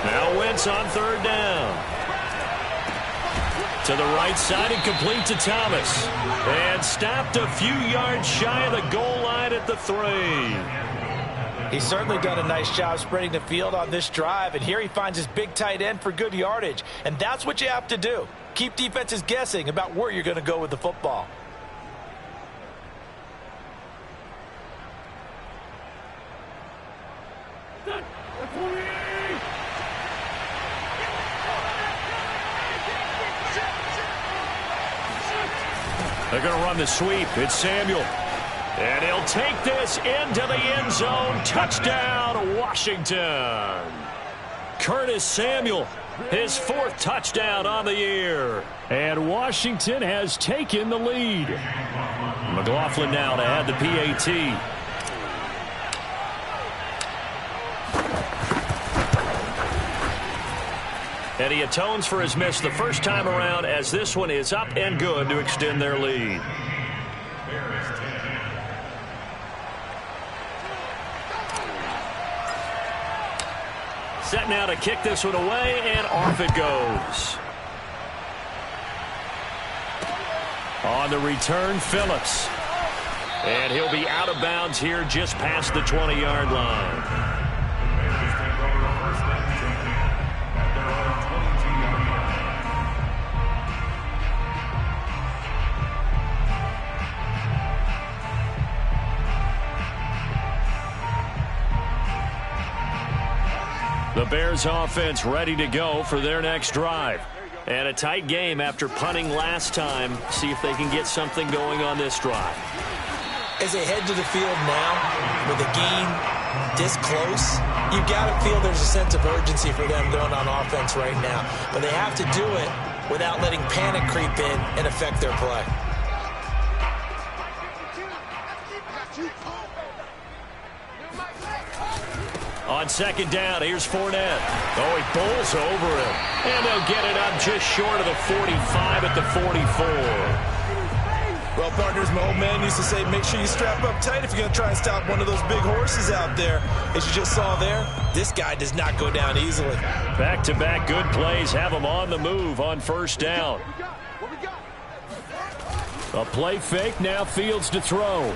Now Wentz on 3rd down. To the right side and complete to Thomas. And stopped a few yards shy of the goal line at the 3. He's certainly done a nice job spreading the field on this drive, and here he finds his big tight end for good yardage. And that's what you have to do. Keep defenses guessing about where you're going to go with the football. They're going to run the sweep. It's Samuel. And he'll take this into the end zone. Touchdown, Washington. Curtis Samuel, his 4th touchdown on the year. And Washington has taken the lead. McLaughlin now to add the PAT. And he atones for his miss the first time around, as this one is up and good to extend their lead. Set now to kick this one away, and off it goes. On the return, Phillips. And he'll be out of bounds here just past the 20-yard line. The Bears offense ready to go for their next drive. And a tight game after punting last time. See if they can get something going on this drive. As they head to the field now, with the game this close, you've got to feel there's a sense of urgency for them going on offense right now. But they have to do it without letting panic creep in and affect their play. On second down, here's Fournette. Oh, he bowls over him. And they'll get it up just short of the 45 at the 44. Well, partners, my old man used to say, make sure you strap up tight if you're going to try and stop one of those big horses out there. As you just saw there, this guy does not go down easily. Back-to-back good plays have him on the move on first down. A play fake, now Fields to throw.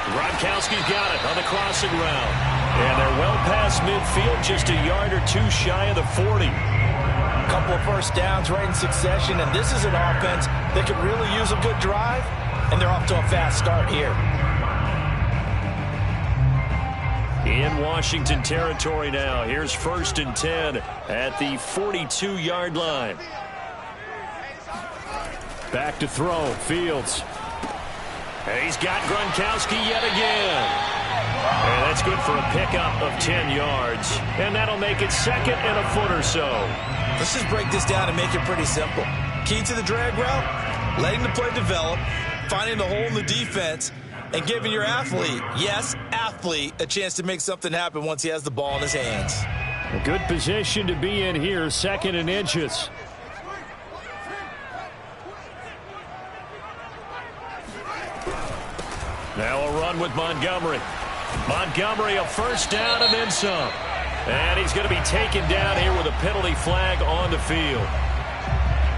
Gronkowski's got it on the crossing route. And they're well past midfield, just a yard or two shy of the 40. A couple of first downs right in succession, and this is an offense that could really use a good drive, and they're off to a fast start here. In Washington territory now. Here's 1st and 10 at the 42-yard line. Back to throw, Fields. He's got Gronkowski yet again. And that's good for a pickup of 10 yards. And that'll make it 2nd and a foot or so. Let's just break this down and make it pretty simple. Key to the drag route, letting the play develop, finding the hole in the defense, and giving your athlete, yes, athlete, a chance to make something happen once he has the ball in his hands. A good position to be in here, 2nd and inches. Now a run with Montgomery. Montgomery a first down and then some. And he's going to be taken down here with a penalty flag on the field.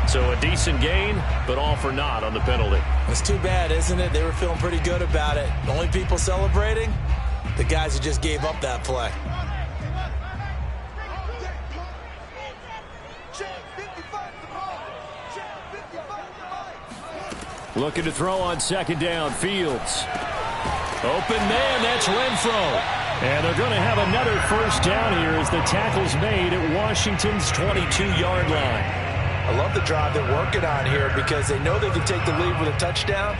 So a decent gain, but all for naught on the penalty. It's too bad, isn't it? They were feeling pretty good about it. The only people celebrating, the guys who just gave up that play. Looking to throw on second down, Fields. Open man, that's Renfro. And they're going to have another first down here as the tackle's made at Washington's 22-yard line. I love the drive they're working on here because they know they can take the lead with a touchdown.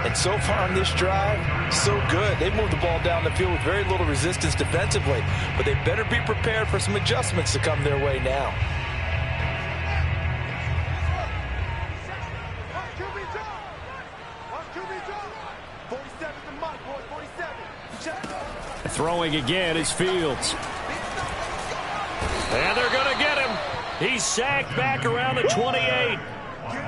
And so far on this drive, so good. They moved the ball down the field with very little resistance defensively. But they better be prepared for some adjustments to come their way now. Throwing again is Fields. And they're going to get him. He's sacked back around the 28.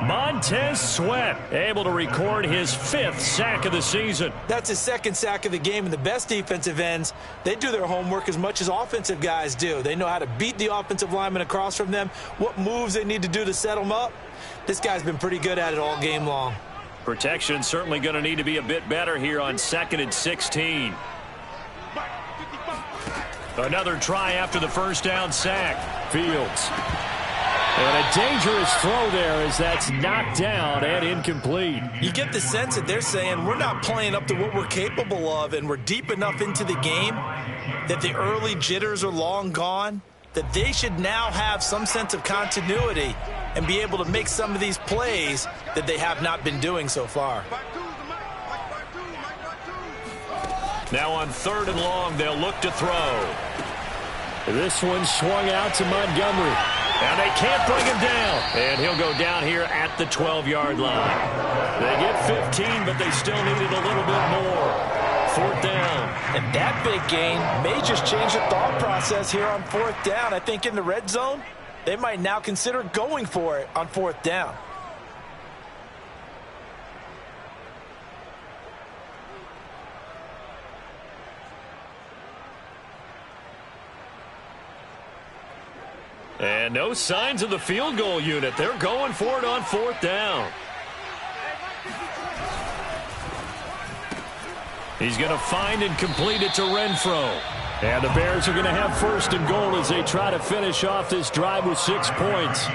Montez Sweat able to record his 5th sack of the season. That's his 2nd sack of the game, and the best defensive ends, they do their homework as much as offensive guys do. They know how to beat the offensive lineman across from them, what moves they need to do to set them up. This guy's been pretty good at it all game long. Protection certainly going to need to be a bit better here on 2nd and 16. Another try after the first down sack. Fields. And a dangerous throw there as that's knocked down and incomplete. You get the sense that they're saying we're not playing up to what we're capable of, and we're deep enough into the game that the early jitters are long gone, that they should now have some sense of continuity and be able to make some of these plays that they have not been doing so far. Now on 3rd and long, they'll look to throw. This one swung out to Montgomery. And they can't bring him down. And he'll go down here at the 12-yard line. They get 15, but they still needed a little bit more. 4th down. And that big gain may just change the thought process here on 4th down. I think in the red zone, they might now consider going for it on 4th down. And no signs of the field goal unit. They're going for it on 4th down. He's going to find and complete it to Renfro. And the Bears are going to have 1st and goal as they try to finish off this drive with 6 points.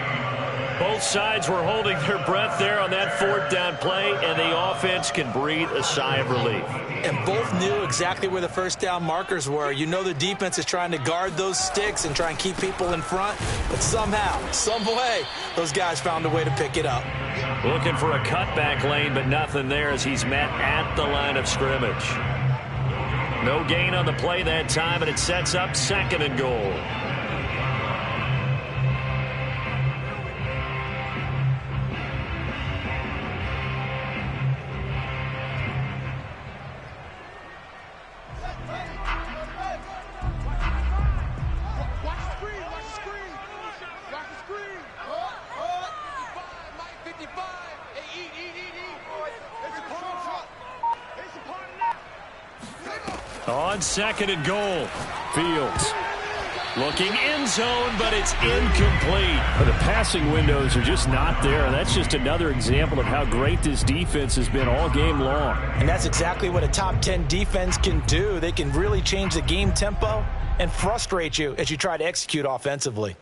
Both sides were holding their breath there on that 4th down play, and the offense can breathe a sigh of relief. And both knew exactly where the 1st down markers were. You know the defense is trying to guard those sticks and try and keep people in front, but somehow, some way, those guys found a way to pick it up. Looking for a cutback lane, but nothing there as he's met at the line of scrimmage. No gain on the play that time, and it sets up 2nd and goal. On 2nd and goal, Fields looking end zone, but it's incomplete. The passing windows are just not there. That's just another example of how great this defense has been all game long. And that's exactly what a top 10 defense can do. They can really change the game tempo and frustrate you as you try to execute offensively.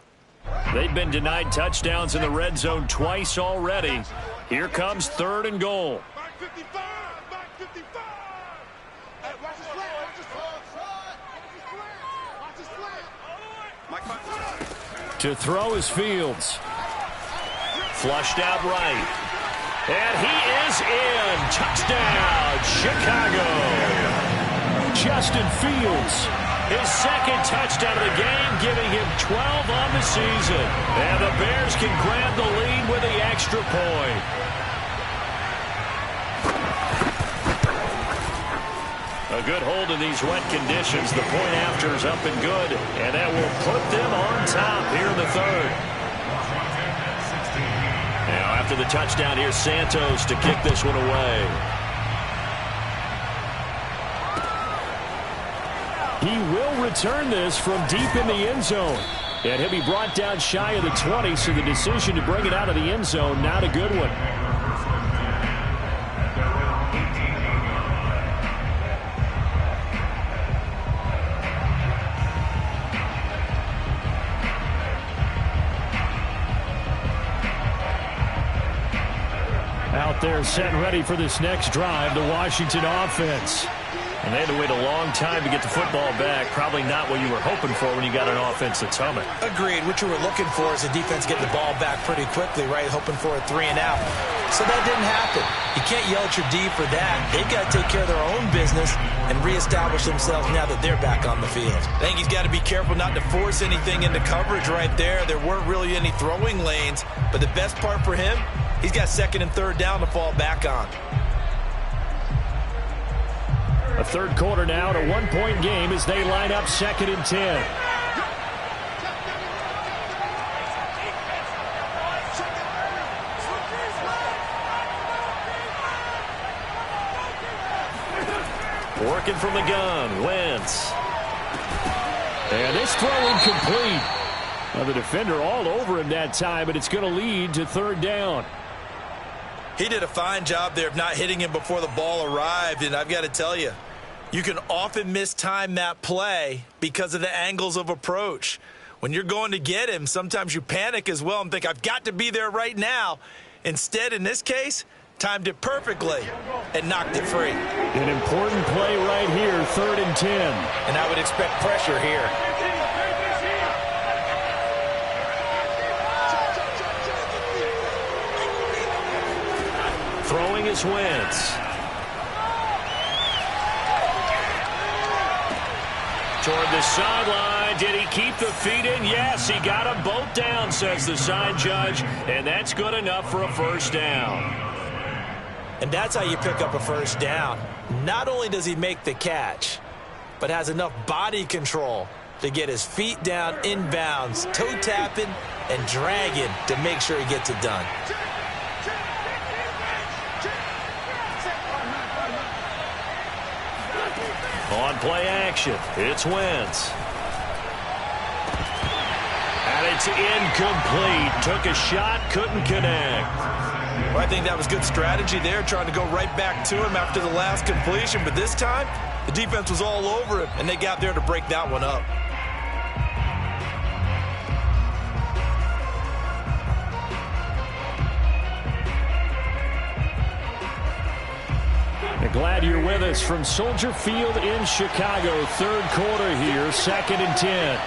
They've been denied touchdowns in the red zone twice already. Here comes 3rd and goal. To throw is Fields. Flushed out right. And he is in. Touchdown, Chicago. Justin Fields, his 2nd touchdown of the game, giving him 12 on the season. And the Bears can grab the lead with the extra point. A good hold in these wet conditions. The point after is up and good, and that will put them on top here in the 3rd. Now after the touchdown, here's Santos to kick this one away. He will return this from deep in the end zone. And he'll be brought down shy of the 20, so the decision to bring it out of the end zone, not a good one. Out there set and ready for this next drive, the Washington offense. And they had to wait a long time to get the football back. Probably not what you were hoping for when you got an offense that's humming. Agreed. What you were looking for is the defense getting the ball back pretty quickly, right? Hoping for a 3 and out. So that didn't happen. You can't yell at your D for that. They've got to take care of their own business and reestablish themselves now that they're back on the field. I think he's got to be careful not to force anything into coverage right there. There weren't really any throwing lanes. But the best part for him, he's got 2nd and 3rd down to fall back on. A 3rd quarter now and a 1-point game as they line up 2nd and 10. Working from the gun, Wentz. And this throw incomplete. Well, the defender all over him that time, but it's going to lead to third down. He did a fine job there of not hitting him before the ball arrived, and I've got to tell you, you can often mistime that play because of the angles of approach. When you're going to get him, sometimes you panic as well and think, I've got to be there right now. Instead, in this case, timed it perfectly and knocked it free. An important play right here, 3rd and 10. And I would expect pressure here. Throwing is Wentz. Toward the sideline. Did he keep the feet in? Yes, he got them both down, says the side judge. And that's good enough for a first down. And that's how you pick up a first down. Not only does he make the catch, but has enough body control to get his feet down inbounds, toe tapping and dragging to make sure he gets it done. On play action, it's Wentz. And it's incomplete. Took a shot, couldn't connect. Well, I think that was good strategy there, trying to go right back to him after the last completion. But this time, the defense was all over him, and they got there to break that one up. Glad you're with us from Soldier Field in Chicago. Third quarter here, 2nd and 10.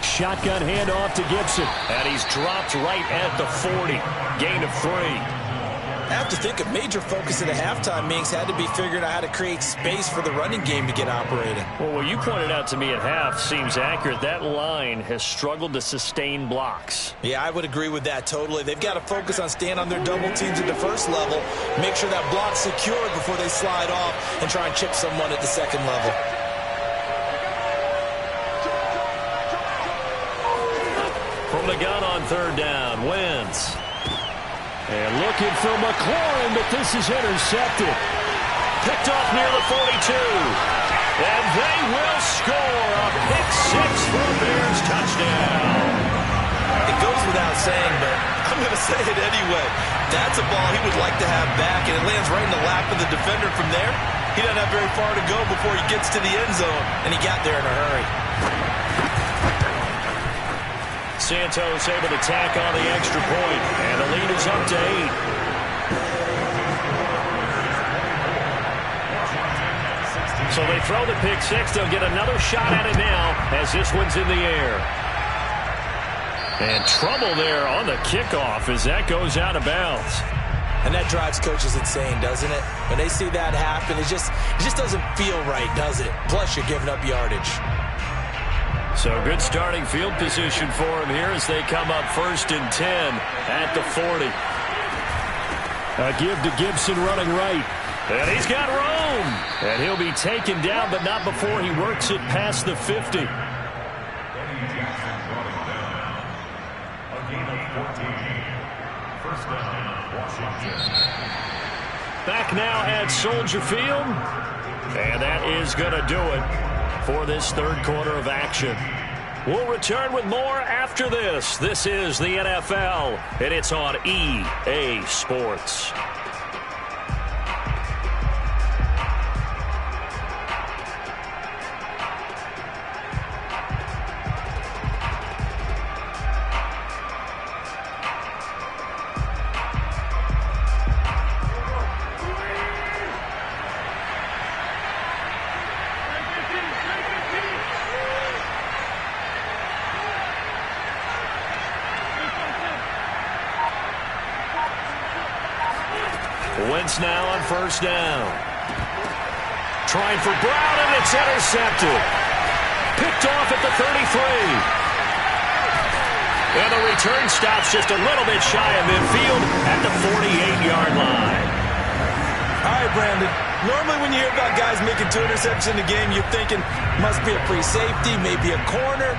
Shotgun handoff to Gibson. And he's dropped right at the 40. Gain of 3. I have to think a major focus of the halftime meetings had to be figuring out how to create space for the running game to get operating. Well, what you pointed out to me at half seems accurate. That line has struggled to sustain blocks. Yeah, I would agree with that totally. They've got to focus on staying on their double teams at the first level, make sure that block's secured before they slide off and try and chip someone at the second level. From the gun on 3rd down, Wentz. And looking for McLaurin, but this is intercepted. Picked off near the 42. And they will score a pick-6 for a Bears touchdown. It goes without saying, but I'm going to say it anyway. That's a ball he would like to have back, and it lands right in the lap of the defender from there. He doesn't have very far to go before he gets to the end zone, and he got there in a hurry. Santos able to tack on the extra point, and the lead is up to 8. So they throw the pick-6. They'll get another shot at it now as this one's in the air. And trouble there on the kickoff as that goes out of bounds. And that drives coaches insane, doesn't it? When they see that happen, it just doesn't feel right, does it? Plus, you're giving up yardage. So good starting field position for him here as they come up 1st and 10 at the 40. A give to Gibson running right. And he's got room. And he'll be taken down, but not before he works it past the 50. Back now at Soldier Field. And that is going to do it for this third quarter of action. We'll return with more after this. This is the NFL, and it's on EA Sports. Wentz now on 1st down. Trying for Brown, and it's intercepted. Picked off at the 33. And the return stops just a little bit shy of midfield at the 48-yard line. All right, Brandon. Normally when you hear about guys making 2 interceptions in the game, you're thinking must be a free safety, maybe a corner.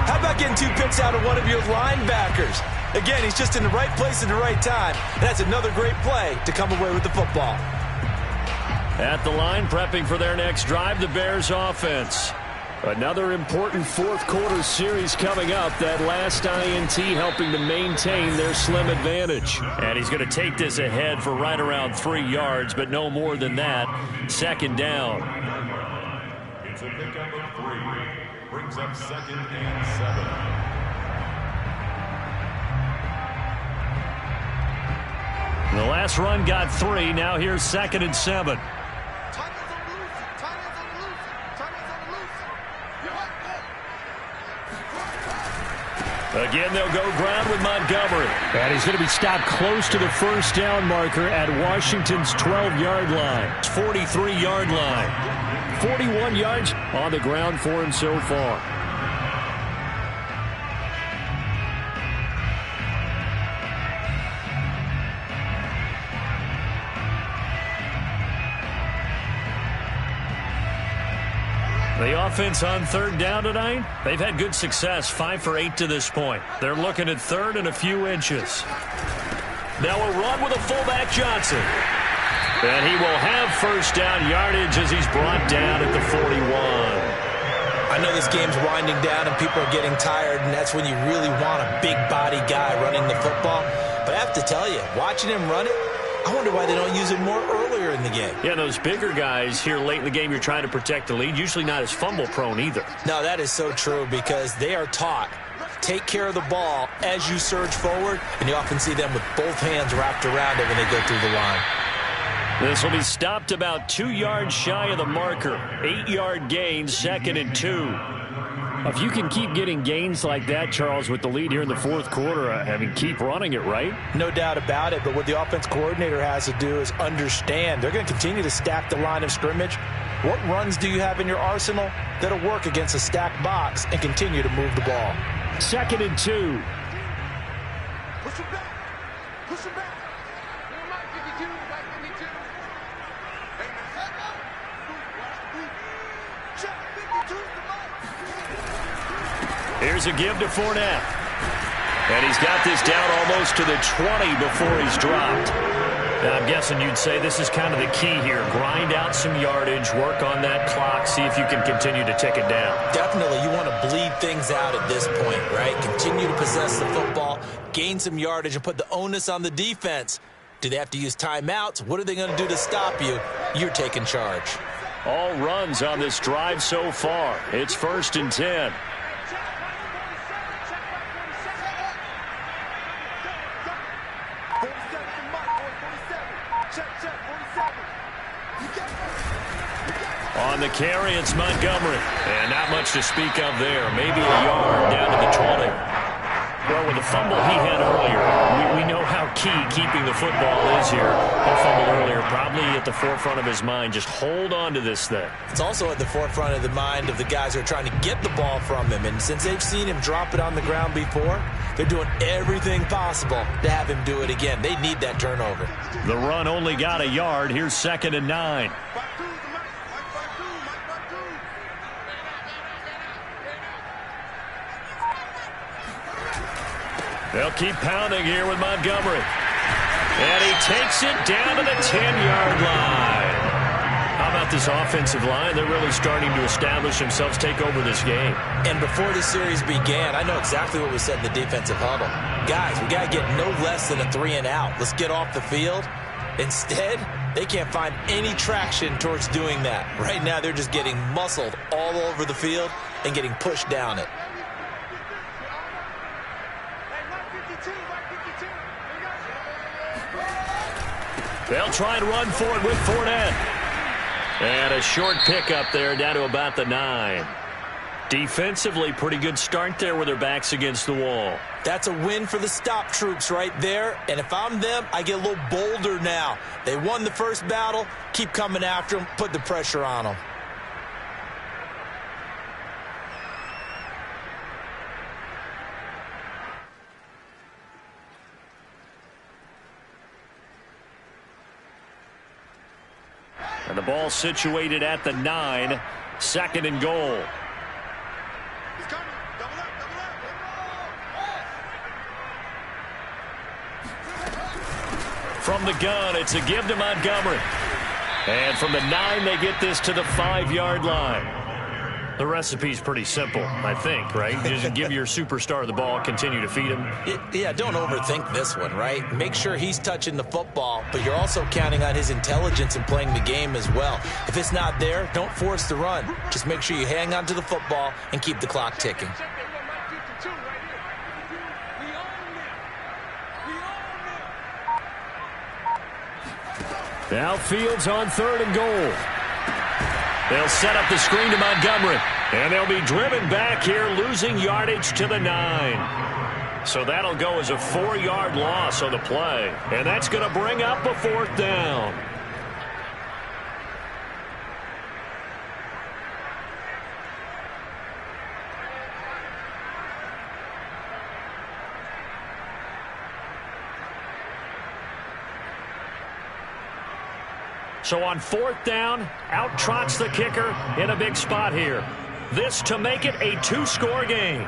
How about getting 2 picks out of one of your linebackers? Again, he's just in the right place at the right time. That's another great play to come away with the football. At the line, prepping for their next drive, the Bears offense. Another important fourth-quarter series coming up. That last INT helping to maintain their slim advantage. And he's going to take this ahead for right around 3 yards, but no more than that. Second down. It's a pickup of 3. Brings up 2nd and 7. The last run got 3. Now here's 2nd and 7. Again, they'll go ground with Montgomery. And he's going to be stopped close to the first down marker at Washington's 12-yard line. 43-yard line. 41 yards on the ground for him so far. The offense on 3rd down tonight, they've had good success, 5 for 8 to this point. They're looking at 3rd and a few inches. Now a run with a fullback Johnson. And he will have first down yardage as he's brought down at the 41. I know this game's winding down and people are getting tired, and that's when you really want a big body guy running the football. But I have to tell you, watching him run it, I wonder why they don't use it more earlier in the game. Yeah, those bigger guys here late in the game, you're trying to protect the lead, usually not as fumble-prone either. No, that is so true because they are taught, take care of the ball as you surge forward, and you often see them with both hands wrapped around it when they go through the line. This will be stopped about 2 yards shy of the marker. 8-yard gain, 2nd and 2. If you can keep getting gains like that, Charles, with the lead here in the fourth quarter, I mean, keep running it, right? No doubt about it, but what the offense coordinator has to do is understand they're going to continue to stack the line of scrimmage. What runs do you have in your arsenal that'll work against a stacked box and continue to move the ball? 2nd and 2. Push him back. Push him back. Here's a give to Fournette. And he's got this down almost to the 20 before he's dropped. And I'm guessing you'd say this is kind of the key here. Grind out some yardage, work on that clock, see if you can continue to tick it down. Definitely. You want to bleed things out at this point, right? Continue to possess the football, gain some yardage, and put the onus on the defense. Do they have to use timeouts? What are they going to do to stop you? You're taking charge. All runs on this drive so far. It's 1st and 10. On the carry, it's Montgomery. And not much to speak of there. Maybe a yard down to the 20. Well, with the fumble he had earlier, we know how key keeping the football is here. That fumble earlier probably at the forefront of his mind. Just hold on to this thing. It's also at the forefront of the mind of the guys who are trying to get the ball from him. And since they've seen him drop it on the ground before, they're doing everything possible to have him do it again. They need that turnover. The run only got a yard. Here's 2nd and 9. They'll keep pounding here with Montgomery. And he takes it down to the 10-yard line. How about this offensive line? They're really starting to establish themselves, take over this game. And before this series began, I know exactly what we said in the defensive huddle. Guys, we got to get no less than a 3-and-out. Let's get off the field. Instead, they can't find any traction towards doing that. Right now, they're just getting muscled all over the field and getting pushed down it. They'll try and run for it with Fournette. And a short pickup there down to about the 9. Defensively, pretty good start there with their backs against the wall. That's a win for the stop troops right there. And if I'm them, I get a little bolder now. They won the first battle. Keep coming after them. Put the pressure on them. And the ball situated at the 9. 2nd and goal. He's coming. Double up, double up. From the gun, it's a give to Montgomery. And from the 9, they get this to the 5-yard line. The recipe's pretty simple, I think, right? Just give your superstar the ball, continue to feed him. Yeah, don't overthink this one, right? Make sure he's touching the football, but you're also counting on his intelligence in playing the game as well. If it's not there, don't force the run. Just make sure you hang on to the football and keep the clock ticking. Now Fields on 3rd and goal. They'll set up the screen to Montgomery. And they'll be driven back here, losing yardage to the 9. So that'll go as a 4-yard loss on the play. And that's going to bring up a 4th down. So on 4th down, out trots the kicker in a big spot here. This to make it a 2-score game.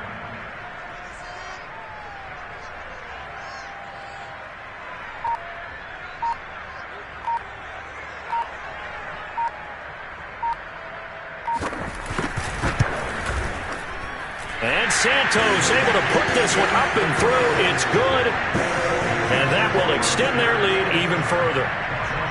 And Santos able to put this one up and through. It's good. And that will extend their lead even further.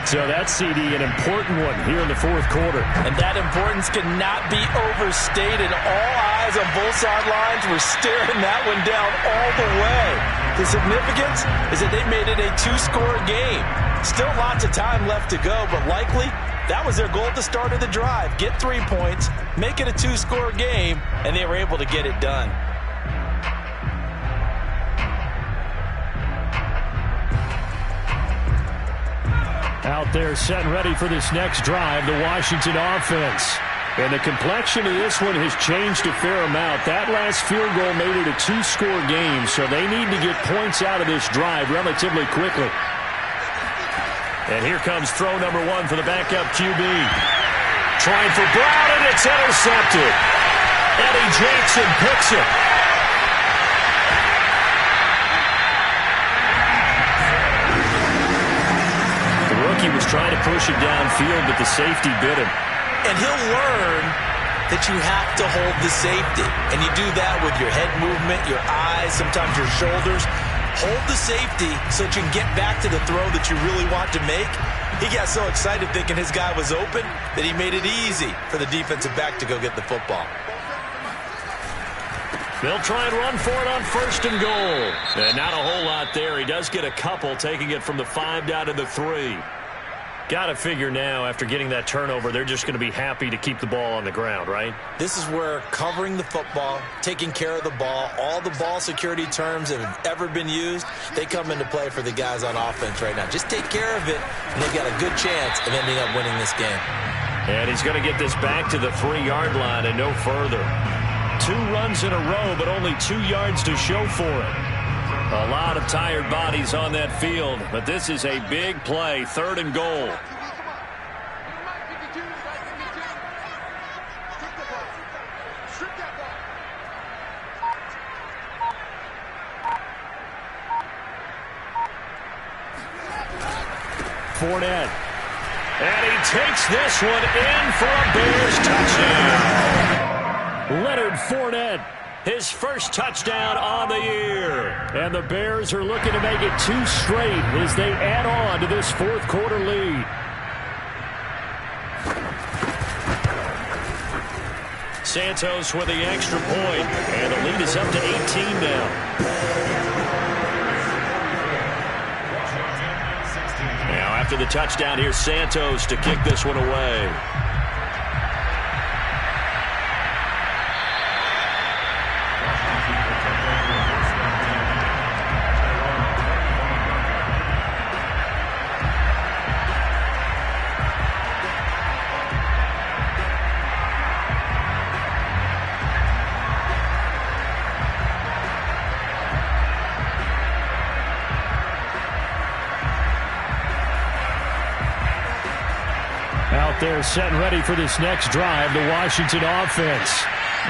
So that's, CD, an important one here in the 4th quarter. And that importance cannot be overstated. All eyes on both sidelines were staring that one down all the way. The significance is that they made it a 2-score game. Still lots of time left to go, but likely that was their goal at the start of the drive. Get 3 points, make it a 2-score game, and they were able to get it done. Out there set and ready for this next drive, the Washington offense. And the complexion of this one has changed a fair amount. That last field goal made it a 2-score game, so they need to get points out of this drive relatively quickly. And here comes throw number 1 for the backup QB. Trying for Brown, and it's intercepted. Eddie Jackson picks it. He was trying to push it downfield, but the safety bit him. And he'll learn that you have to hold the safety. And you do that with your head movement, your eyes, sometimes your shoulders. Hold the safety so that you can get back to the throw that you really want to make. He got so excited thinking his guy was open that he made it easy for the defensive back to go get the football. They'll try and run for it on 1st and goal. And not a whole lot there. He does get a couple, taking it from the 5 down to the 3. Got to figure now, after getting that turnover, they're just going to be happy to keep the ball on the ground, right? This is where covering the football, taking care of the ball, all the ball security terms that have ever been used, they come into play for the guys on offense right now. Just take care of it, and they've got a good chance of ending up winning this game. And he's going to get this back to the 3-yard line and no further. 2 runs in a row, but only 2 yards to show for it. A lot of tired bodies on that field, but this is a big play, 3rd and goal. Fournette. And he takes this one in for a Bears touchdown. Leonard Fournette. His first touchdown on the year. And the Bears are looking to make it 2 straight as they add on to this 4th quarter lead. Santos with the extra point, and the lead is up to 18 now. Now after the touchdown, here's Santos to kick this one away. Out there set and ready for this next drive, the Washington offense.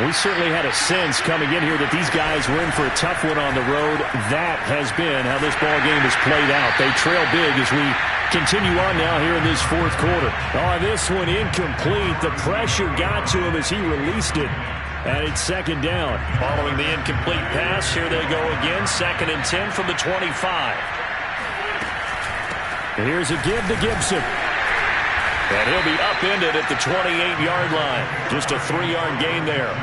We certainly had a sense coming in here that these guys were in for a tough one on the road. That has been how this ball game has played out. They trail big as we continue on now here in this fourth quarter. Oh, this one incomplete. The pressure got to him as he released it. And it's second down. Following the incomplete pass, here they go again. 2nd and 10 from the 25. And here's a give to Gibson. And he'll be upended at the 28-yard line. Just a 3-yard gain there.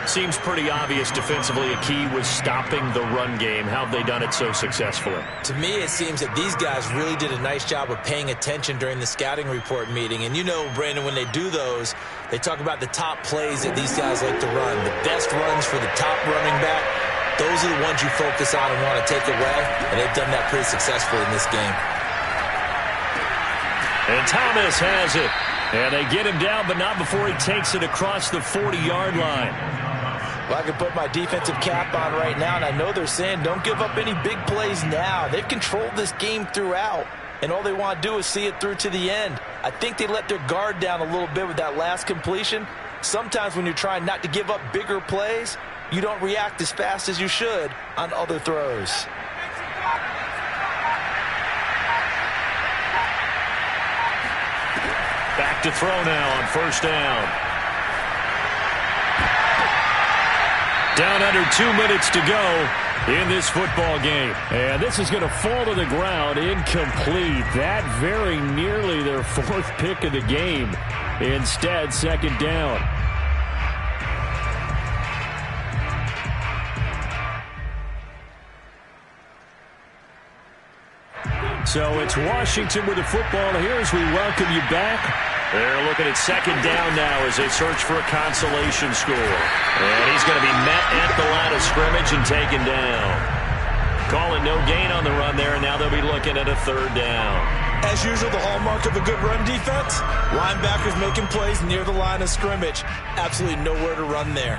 Seems pretty obvious defensively a key was stopping the run game. How have they done it so successfully? To me, it seems that these guys really did a nice job of paying attention during the scouting report meeting. And you know, Brandon, when they do those, they talk about the top plays that these guys like to run. The best runs for the top running back, those are the ones you focus on and want to take away. And they've done that pretty successfully in this game. And Thomas has it. And they get him down, but not before he takes it across the 40-yard line. Well, I can put my defensive cap on right now, and I know they're saying don't give up any big plays now. They've controlled this game throughout, and all they want to do is see it through to the end. I think they let their guard down a little bit with that last completion. Sometimes when you're trying not to give up bigger plays, you don't react as fast as you should on other throws. Back to throw now on first down. Down under 2 minutes to go in this football game. And this is going to fall to the ground incomplete. That very nearly their 4th pick of the game. Instead, second down. So it's Washington with the football here as we welcome you back. They're looking at second down now as they search for a consolation score. And he's going to be met at the line of scrimmage and taken down. Calling no gain on the run there, and now they'll be looking at a 3rd down. As usual, the hallmark of a good run defense, linebackers making plays near the line of scrimmage. Absolutely nowhere to run there.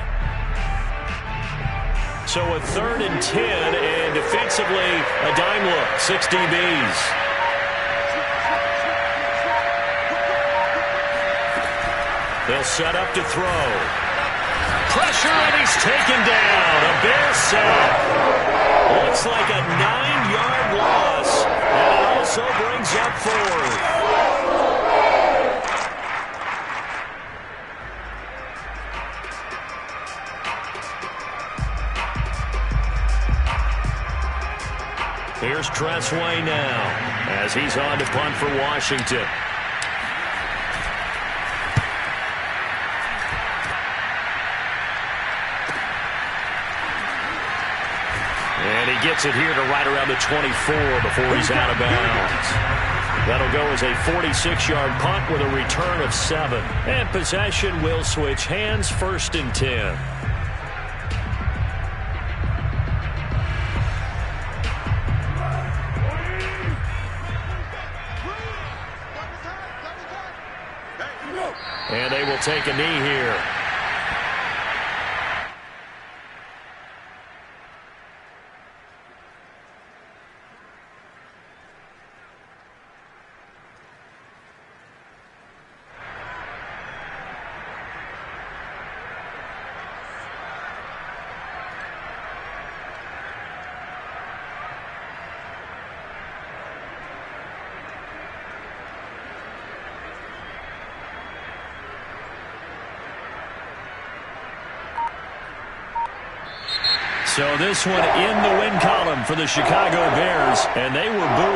So a 3rd and 10, and defensively, a dime look, 6 DBs. They'll set up to throw. Pressure, and he's taken down. A Bear sack. Looks like a 9-yard loss, and it also brings up 4th. Here's Tressway now as he's on to punt for Washington. And he gets it here to right around the 24 before he's out of bounds. That'll go as a 46-yard punt with a return of 7. And possession will switch hands, 1st and 10. And they will take a knee here. So this one in the win column for the Chicago Bears, and they were buoyed